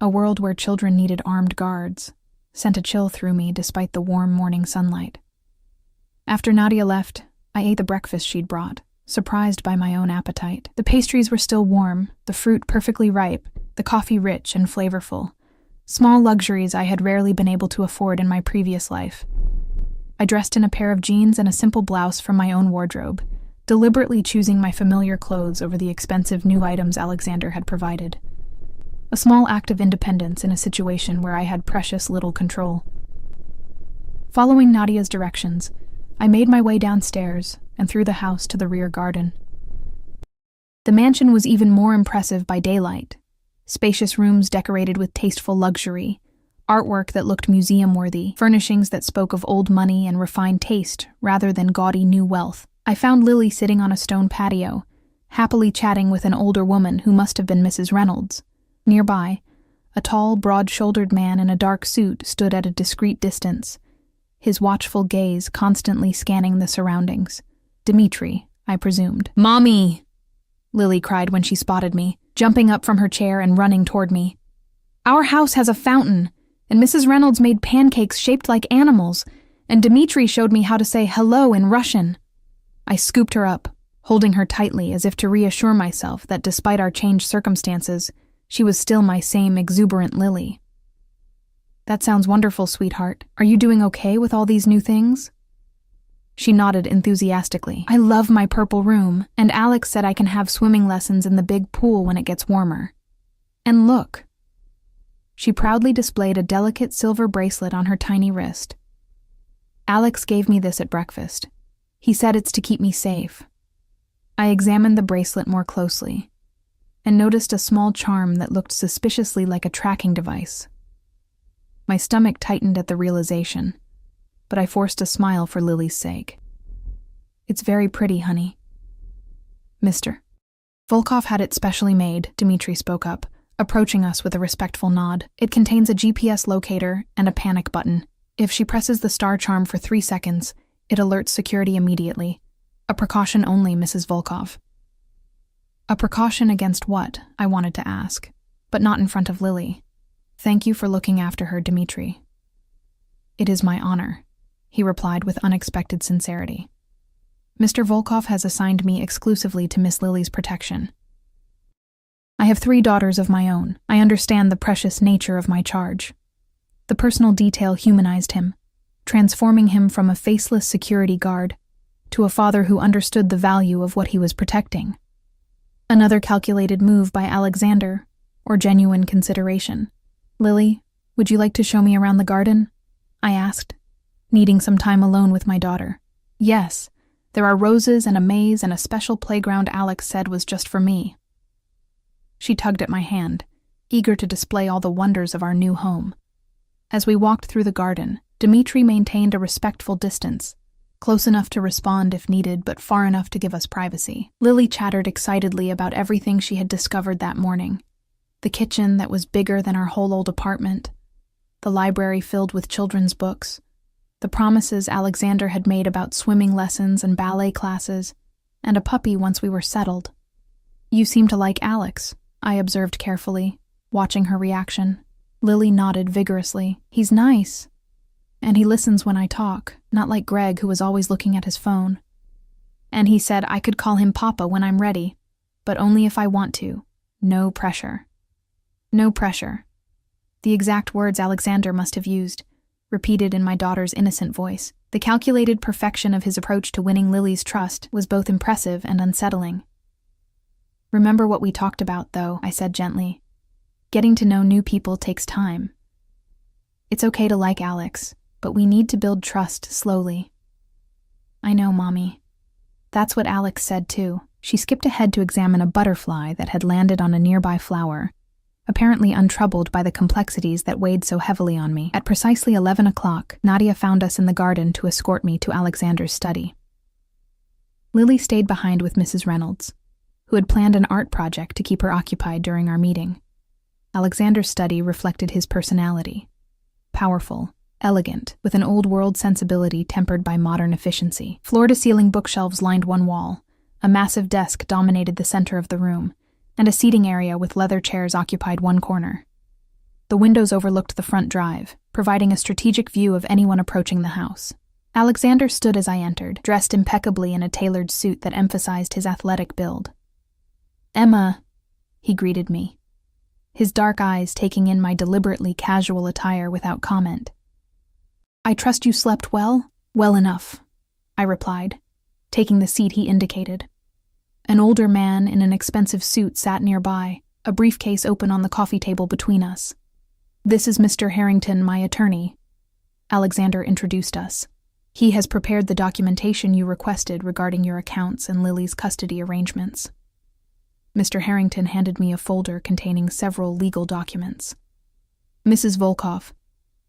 a world where children needed armed guards, sent a chill through me despite the warm morning sunlight. After Nadia left, I ate the breakfast she'd brought, surprised by my own appetite. The pastries were still warm, the fruit perfectly ripe, the coffee rich and flavorful. Small luxuries I had rarely been able to afford in my previous life. I dressed in a pair of jeans and a simple blouse from my own wardrobe, deliberately choosing my familiar clothes over the expensive new items Alexander had provided. A small act of independence in a situation where I had precious little control. Following Nadia's directions, I made my way downstairs and through the house to the rear garden. The mansion was even more impressive by daylight. Spacious rooms decorated with tasteful luxury, artwork that looked museum-worthy, furnishings that spoke of old money and refined taste rather than gaudy new wealth. I found Lily sitting on a stone patio, happily chatting with an older woman who must have been Mrs. Reynolds. Nearby, a tall, broad-shouldered man in a dark suit stood at a discreet distance, his watchful gaze constantly scanning the surroundings. Dmitri, I presumed. "Mommy!" Lily cried when she spotted me, jumping up from her chair and running toward me. "Our house has a fountain, and Mrs. Reynolds made pancakes shaped like animals, and Dmitri showed me how to say hello in Russian." I scooped her up, holding her tightly as if to reassure myself that despite our changed circumstances, she was still my same exuberant Lily. "That sounds wonderful, sweetheart. Are you doing okay with all these new things?" She nodded enthusiastically. "I love my purple room, and Alex said I can have swimming lessons in the big pool when it gets warmer. And look." She proudly displayed a delicate silver bracelet on her tiny wrist. "Alex gave me this at breakfast. He said it's to keep me safe." I examined the bracelet more closely and noticed a small charm that looked suspiciously like a tracking device. My stomach tightened at the realization, but I forced a smile for Lily's sake. "It's very pretty, honey." "Mr. Volkov had it specially made," Dmitri spoke up, approaching us with a respectful nod. "It contains a GPS locator and a panic button. If she presses the star charm for 3 seconds, it alerts security immediately. A precaution only, Mrs. Volkov." A precaution against what? I wanted to ask, but not in front of Lily. "Thank you for looking after her, Dmitri." "It is my honor," he replied with unexpected sincerity. "Mr. Volkov has assigned me exclusively to Miss Lily's protection. I have 3 daughters of my own. I understand the precious nature of my charge." The personal detail humanized him, transforming him from a faceless security guard to a father who understood the value of what he was protecting. Another calculated move by Alexander, or genuine consideration. "Lily, would you like to show me around the garden?" I asked, needing some time alone with my daughter. "Yes, there are roses and a maze and a special playground Alex said was just for me." She tugged at my hand, eager to display all the wonders of our new home. As we walked through the garden, Dmitri maintained a respectful distance, close enough to respond if needed, but far enough to give us privacy. Lily chattered excitedly about everything she had discovered that morning. The kitchen that was bigger than our whole old apartment, the library filled with children's books, the promises Alexander had made about swimming lessons and ballet classes, and a puppy once we were settled. "You seem to like Alex," I observed carefully, watching her reaction. Lily nodded vigorously. "He's nice. And he listens when I talk, not like Greg, who was always looking at his phone. And he said I could call him Papa when I'm ready, but only if I want to. No pressure." No pressure. The exact words Alexander must have used, repeated in my daughter's innocent voice. The calculated perfection of his approach to winning Lily's trust was both impressive and unsettling. "Remember what we talked about, though," I said gently. "Getting to know new people takes time. It's okay to like Alex, but we need to build trust slowly." "I know, Mommy." That's what Alex said, too. She skipped ahead to examine a butterfly that had landed on a nearby flower, apparently untroubled by the complexities that weighed so heavily on me. At precisely 11 o'clock, Nadia found us in the garden to escort me to Alexander's study. Lily stayed behind with Mrs. Reynolds, who had planned an art project to keep her occupied during our meeting. Alexander's study reflected his personality. Powerful, elegant, with an old-world sensibility tempered by modern efficiency. Floor-to-ceiling bookshelves lined one wall, a massive desk dominated the center of the room, and a seating area with leather chairs occupied one corner. The windows overlooked the front drive, providing a strategic view of anyone approaching the house. Alexander stood as I entered, dressed impeccably in a tailored suit that emphasized his athletic build. "Emma," he greeted me, his dark eyes taking in my deliberately casual attire without comment. "I trust you slept well?" "Well enough," I replied, taking the seat he indicated. An older man in an expensive suit sat nearby, a briefcase open on the coffee table between us. "This is Mr. Harrington, my attorney." Alexander introduced us. "He has prepared the documentation you requested regarding your accounts and Lily's custody arrangements." Mr. Harrington handed me a folder containing several legal documents. "Mrs. Volkov,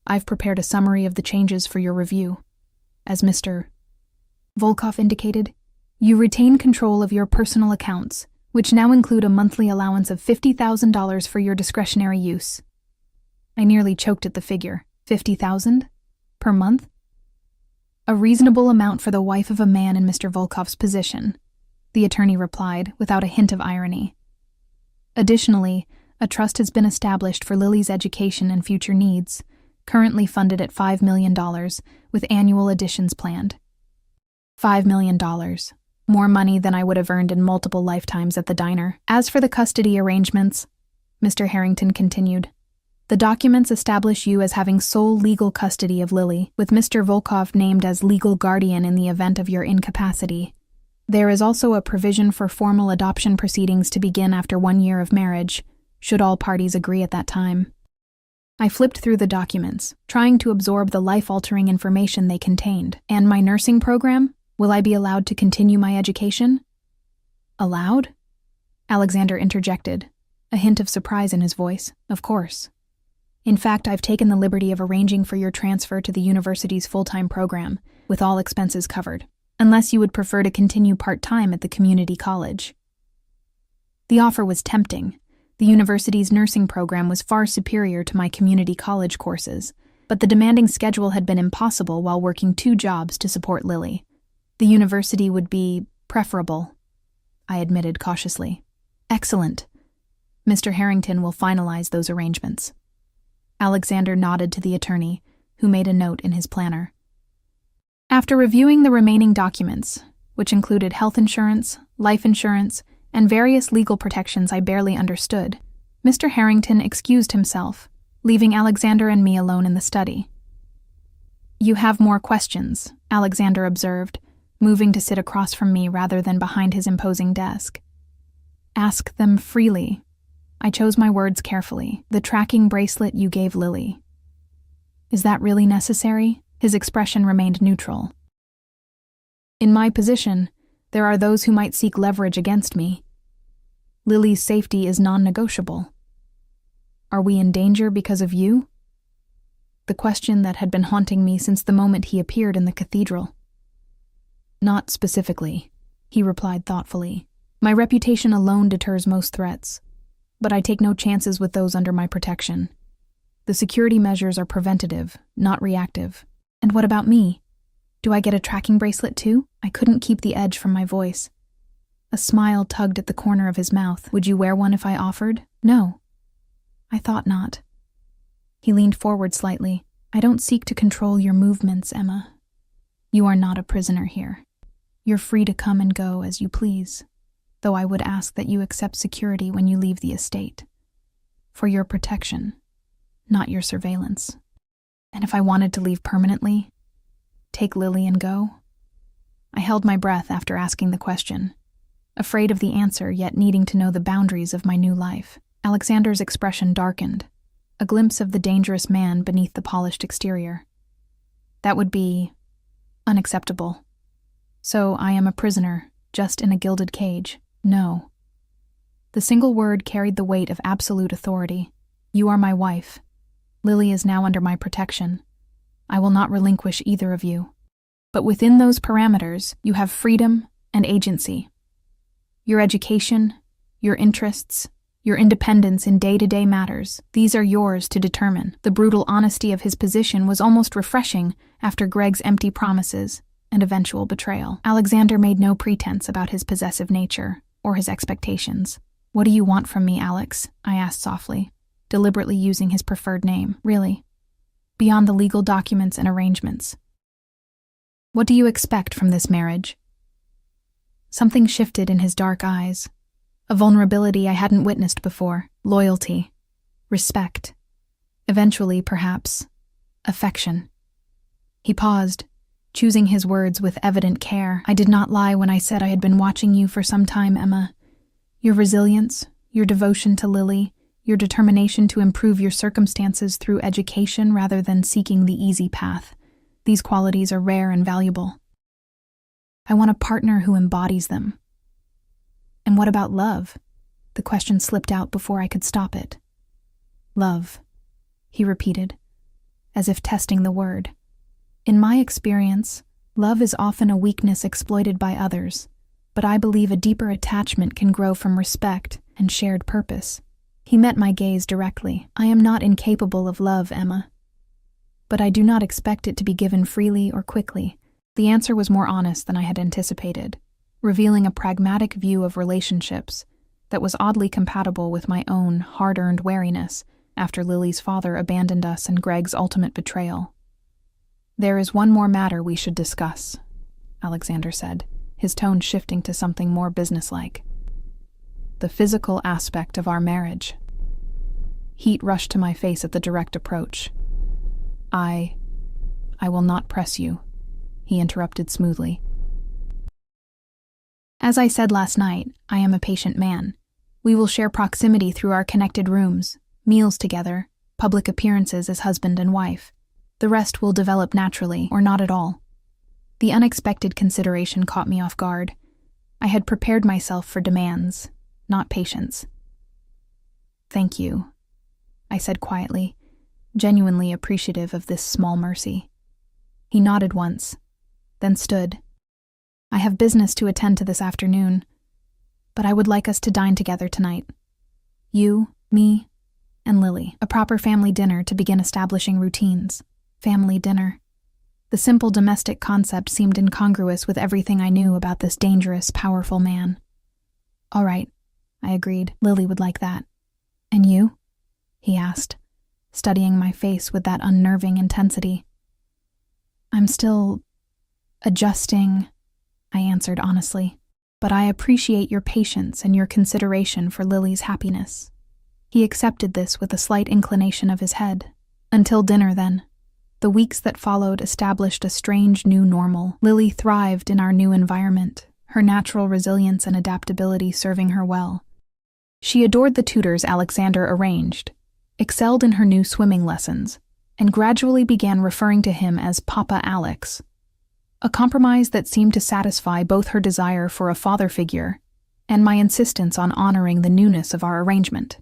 I've prepared a summary of the changes for your review. As Mr. Volkov indicated, you retain control of your personal accounts, which now include a monthly allowance of $50,000 for your discretionary use." I nearly choked at the figure. $50,000? Per month? "A reasonable amount for the wife of a man in Mr. Volkov's position," the attorney replied, without a hint of irony. "Additionally, a trust has been established for Lily's education and future needs, currently funded at $5 million, with annual additions planned." $5 million. More money than I would have earned in multiple lifetimes at the diner. "As for the custody arrangements," Mr. Harrington continued, "the documents establish you as having sole legal custody of Lily, with Mr. Volkov named as legal guardian in the event of your incapacity. There is also a provision for formal adoption proceedings to begin after 1 year of marriage, should all parties agree at that time." I flipped through the documents, trying to absorb the life-altering information they contained. "And my nursing program? Will I be allowed to continue my education?" "Allowed?" Alexander interjected, a hint of surprise in his voice. "Of course. In fact, I've taken the liberty of arranging for your transfer to the university's full-time program, with all expenses covered, unless you would prefer to continue part-time at the community college." The offer was tempting. The university's nursing program was far superior to my community college courses, but the demanding schedule had been impossible while working 2 jobs to support Lily. The university would be preferable, I admitted cautiously. "Excellent. Mr. Harrington will finalize those arrangements." Alexander nodded to the attorney, who made a note in his planner. After reviewing the remaining documents, which included health insurance, life insurance, and various legal protections I barely understood, Mr. Harrington excused himself, leaving Alexander and me alone in the study. "You have more questions," Alexander observed, moving to sit across from me rather than behind his imposing desk. "Ask them freely." I chose my words carefully. "The tracking bracelet you gave Lily. Is that really necessary?" His expression remained neutral. "In my position, there are those who might seek leverage against me. Lily's safety is non-negotiable. Are we in danger because of you?" The question that had been haunting me since the moment he appeared in the cathedral. Not specifically, he replied thoughtfully. My reputation alone deters most threats, but I take no chances with those under my protection. The security measures are preventative, not reactive. And what about me? Do I get a tracking bracelet too? I couldn't keep the edge from my voice. A smile tugged at the corner of his mouth. Would you wear one if I offered? No. I thought not. He leaned forward slightly. I don't seek to control your movements, Emma. You are not a prisoner here. You're free to come and go as you please, though I would ask that you accept security when you leave the estate. For your protection, not your surveillance. And if I wanted to leave permanently, take Lily and go? I held my breath after asking the question, afraid of the answer yet needing to know the boundaries of my new life. Alexander's expression darkened, a glimpse of the dangerous man beneath the polished exterior. That would be unacceptable. So I am a prisoner, just in a gilded cage. No. The single word carried the weight of absolute authority. You are my wife. Lily is now under my protection. I will not relinquish either of you. But within those parameters, you have freedom and agency. Your education, your interests, your independence in day-to-day matters, these are yours to determine. The brutal honesty of his position was almost refreshing after Greg's empty promises and eventual betrayal. Alexander made no pretense about his possessive nature or his expectations. What do you want from me, Alex? I asked softly, deliberately using his preferred name. Really? Beyond the legal documents and arrangements. What do you expect from this marriage? Something shifted in his dark eyes. A vulnerability I hadn't witnessed before. Loyalty. Respect. Eventually, perhaps, affection. He paused, choosing his words with evident care. I did not lie when I said I had been watching you for some time, Emma. Your resilience, your devotion to Lily, your determination to improve your circumstances through education rather than seeking the easy path. These qualities are rare and valuable. I want a partner who embodies them. And what about love? The question slipped out before I could stop it. Love, he repeated, as if testing the word. In my experience, love is often a weakness exploited by others, but I believe a deeper attachment can grow from respect and shared purpose. He met my gaze directly. I am not incapable of love, Emma. But I do not expect it to be given freely or quickly. The answer was more honest than I had anticipated, revealing a pragmatic view of relationships that was oddly compatible with my own hard-earned wariness after Lily's father abandoned us and Greg's ultimate betrayal. There is one more matter we should discuss, Alexander said, his tone shifting to something more businesslike. The physical aspect of our marriage. Heat rushed to my face at the direct approach. I will not press you, he interrupted smoothly. As I said last night, I am a patient man. We will share proximity through our connected rooms, meals together, public appearances as husband and wife. The rest will develop naturally, or not at all. The unexpected consideration caught me off guard. I had prepared myself for demands, not patience. Thank you, I said quietly, genuinely appreciative of this small mercy. He nodded once, then stood. I have business to attend to this afternoon, but I would like us to dine together tonight. You, me, and Lily. A proper family dinner to begin establishing routines. Family dinner. The simple domestic concept seemed incongruous with everything I knew about this dangerous, powerful man. All right, I agreed. Lily would like that. And you? He asked, studying my face with that unnerving intensity. I'm still adjusting, I answered honestly, but I appreciate your patience and your consideration for Lily's happiness. He accepted this with a slight inclination of his head. Until dinner, then. The weeks that followed established a strange new normal. Lily thrived in our new environment, her natural resilience and adaptability serving her well. She adored the tutors Alexander arranged, excelled in her new swimming lessons, and gradually began referring to him as Papa Alex, a compromise that seemed to satisfy both her desire for a father figure and my insistence on honoring the newness of our arrangement.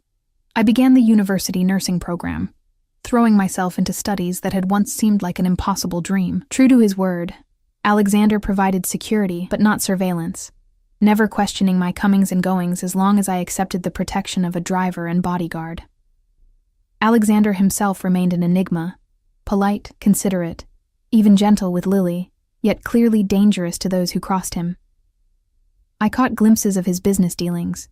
I began the university nursing program, throwing myself into studies that had once seemed like an impossible dream. True to his word, Alexander provided security, but not surveillance, never questioning my comings and goings as long as I accepted the protection of a driver and bodyguard. Alexander himself remained an enigma, polite, considerate, even gentle with Lily, yet clearly dangerous to those who crossed him. I caught glimpses of his business dealings,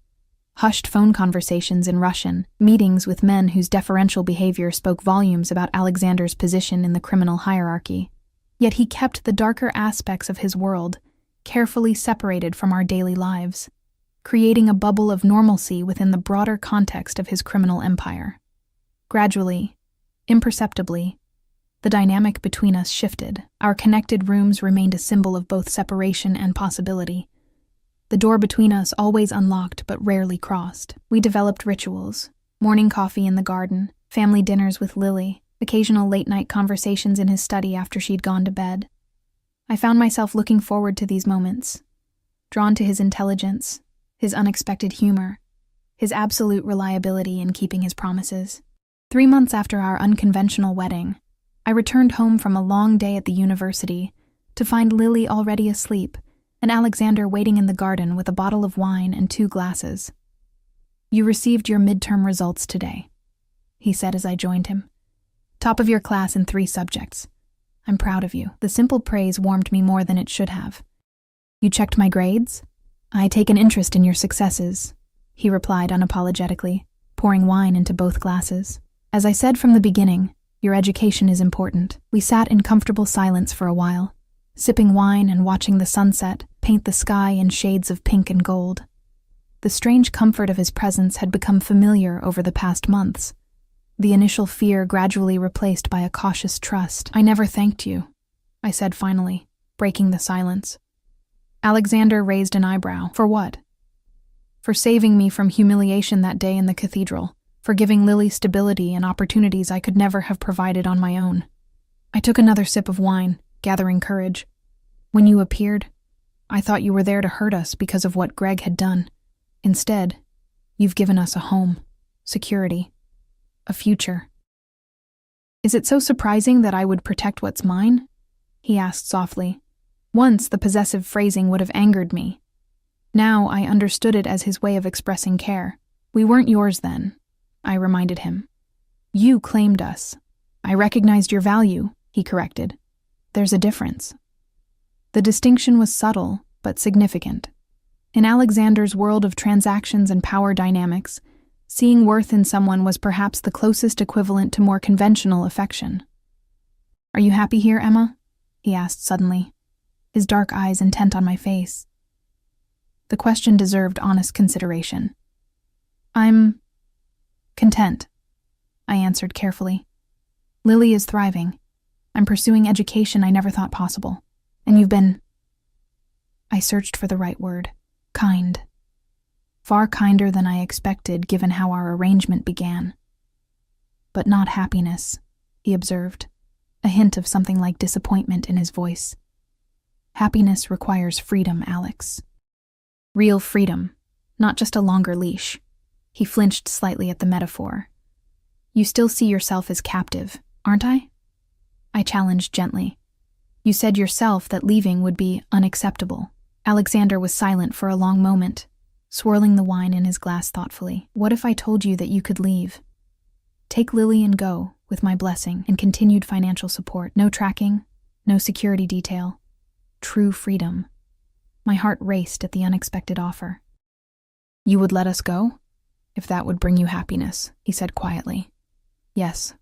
hushed phone conversations in Russian, meetings with men whose deferential behavior spoke volumes about Alexander's position in the criminal hierarchy. Yet he kept the darker aspects of his world carefully separated from our daily lives, creating a bubble of normalcy within the broader context of his criminal empire. Gradually, imperceptibly, the dynamic between us shifted. Our connected rooms remained a symbol of both separation and possibility. The door between us always unlocked but rarely crossed. We developed rituals, morning coffee in the garden, family dinners with Lily, occasional late-night conversations in his study after she'd gone to bed. I found myself looking forward to these moments, drawn to his intelligence, his unexpected humor, his absolute reliability in keeping his promises. 3 months after our unconventional wedding, I returned home from a long day at the university to find Lily already asleep and Alexander waiting in the garden with a bottle of wine and 2 glasses. "You received your midterm results today," he said as I joined him. "Top of your class in 3 subjects. I'm proud of you." The simple praise warmed me more than it should have. "You checked my grades? I take an interest in your successes," he replied unapologetically, pouring wine into both glasses. "As I said from the beginning, your education is important." We sat in comfortable silence for a while, sipping wine and watching the sunset paint the sky in shades of pink and gold. The strange comfort of his presence had become familiar over the past months, the initial fear gradually replaced by a cautious trust. "I never thanked you," I said finally, breaking the silence. Alexander raised an eyebrow. "For what?" "For saving me from humiliation that day in the cathedral, for giving Lily stability and opportunities I could never have provided on my own." I took another sip of wine, gathering courage. "When you appeared, I thought you were there to hurt us because of what Greg had done. Instead, you've given us a home, security, a future." "Is it so surprising that I would protect what's mine?" he asked softly. Once the possessive phrasing would have angered me. Now I understood it as his way of expressing care. "We weren't yours then," I reminded him. "You claimed us. I recognized your value," he corrected. "There's a difference." The distinction was subtle, but significant. In Alexander's world of transactions and power dynamics, seeing worth in someone was perhaps the closest equivalent to more conventional affection. "Are you happy here, Emma?" he asked suddenly, his dark eyes intent on my face. The question deserved honest consideration. "I'm content," I answered carefully. "Lily is thriving. I'm pursuing education I never thought possible. And you've been—" I searched for the right word. "Kind. Far kinder than I expected given how our arrangement began." "But not happiness," he observed, a hint of something like disappointment in his voice. "Happiness requires freedom, Alex. Real freedom, not just a longer leash." He flinched slightly at the metaphor. "You still see yourself as captive, aren't I?" I challenged gently. "You said yourself that leaving would be unacceptable." Alexander was silent for a long moment, swirling the wine in his glass thoughtfully. "What if I told you that you could leave? Take Lily and go, with my blessing and continued financial support. No tracking, no security detail. True freedom." My heart raced at the unexpected offer. "You would let us go? If that would bring you happiness," he said quietly. "Yes."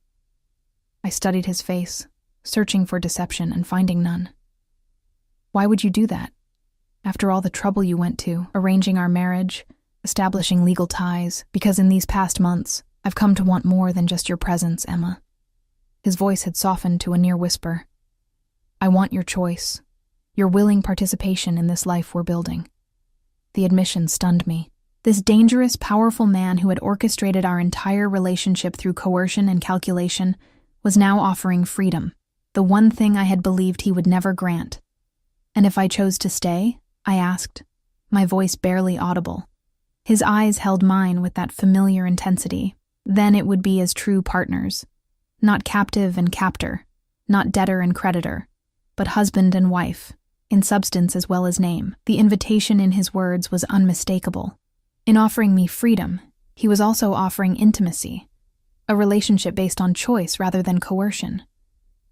I studied his face, searching for deception and finding none. "Why would you do that? After all the trouble you went to, arranging our marriage, establishing legal ties, because in these past months, I've come to want more than just your presence, Emma." His voice had softened to a near whisper. "I want your choice, your willing participation in this life we're building." The admission stunned me. This dangerous, powerful man who had orchestrated our entire relationship through coercion and calculation was now offering freedom, the one thing I had believed he would never grant. "And if I chose to stay?" I asked, my voice barely audible. His eyes held mine with that familiar intensity. "Then it would be as true partners. Not captive and captor, not debtor and creditor, but husband and wife, in substance as well as name. The invitation in his words was unmistakable. In offering me freedom, he was also offering intimacy, a relationship based on choice rather than coercion.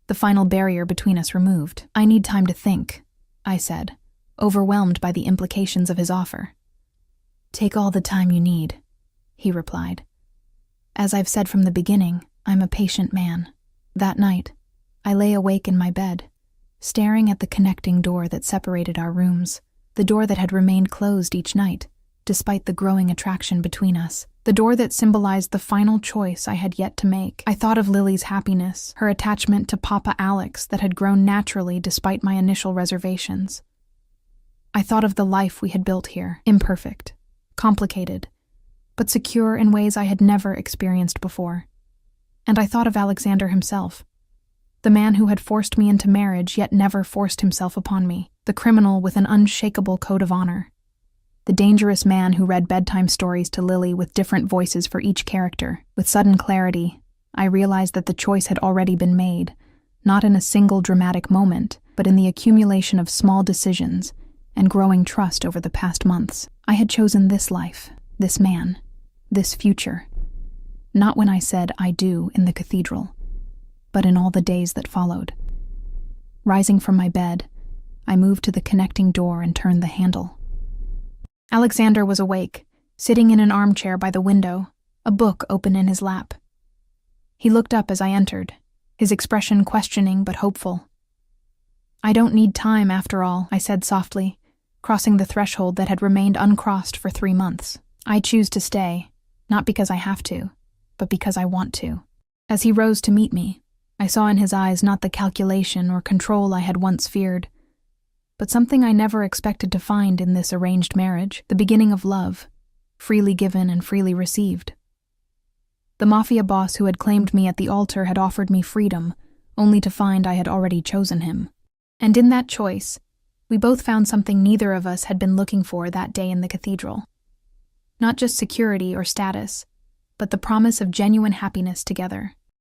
The final barrier between us removed. "I need time to think," I said, overwhelmed by the implications of his offer. "Take all the time you need," he replied. "As I've said from the beginning, I'm a patient man." That night, I lay awake in my bed, staring at the connecting door that separated our rooms, the door that had remained closed each night, despite the growing attraction between us, the door that symbolized the final choice I had yet to make. I thought of Lily's happiness, her attachment to Papa Alex that had grown naturally despite my initial reservations. I thought of the life we had built here, imperfect, complicated, but secure in ways I had never experienced before. And I thought of Alexander himself, the man who had forced me into marriage yet never forced himself upon me, the criminal with an unshakable code of honor, the dangerous man who read bedtime stories to Lily with different voices for each character. With sudden clarity, I realized that the choice had already been made, not in a single dramatic moment, but in the accumulation of small decisions and growing trust over the past months. I had chosen this life, this man, this future, not when I said "I do" in the cathedral, but in all the days that followed. Rising from my bed, I moved to the connecting door and turned the handle. Alexander was awake, sitting in an armchair by the window, a book open in his lap. He looked up as I entered, his expression questioning but hopeful. "I don't need time, after all," I said softly, crossing the threshold that had remained uncrossed for 3 months. "I choose to stay, not because I have to, but because I want to." As he rose to meet me, I saw in his eyes not the calculation or control I had once feared, but something I never expected to find in this arranged marriage, the beginning of love, freely given and freely received. The Mafia boss who had claimed me at the altar had offered me freedom, only to find I had already chosen him. And in that choice, we both found something neither of us had been looking for that day in the cathedral. Not just security or status, but the promise of genuine happiness together.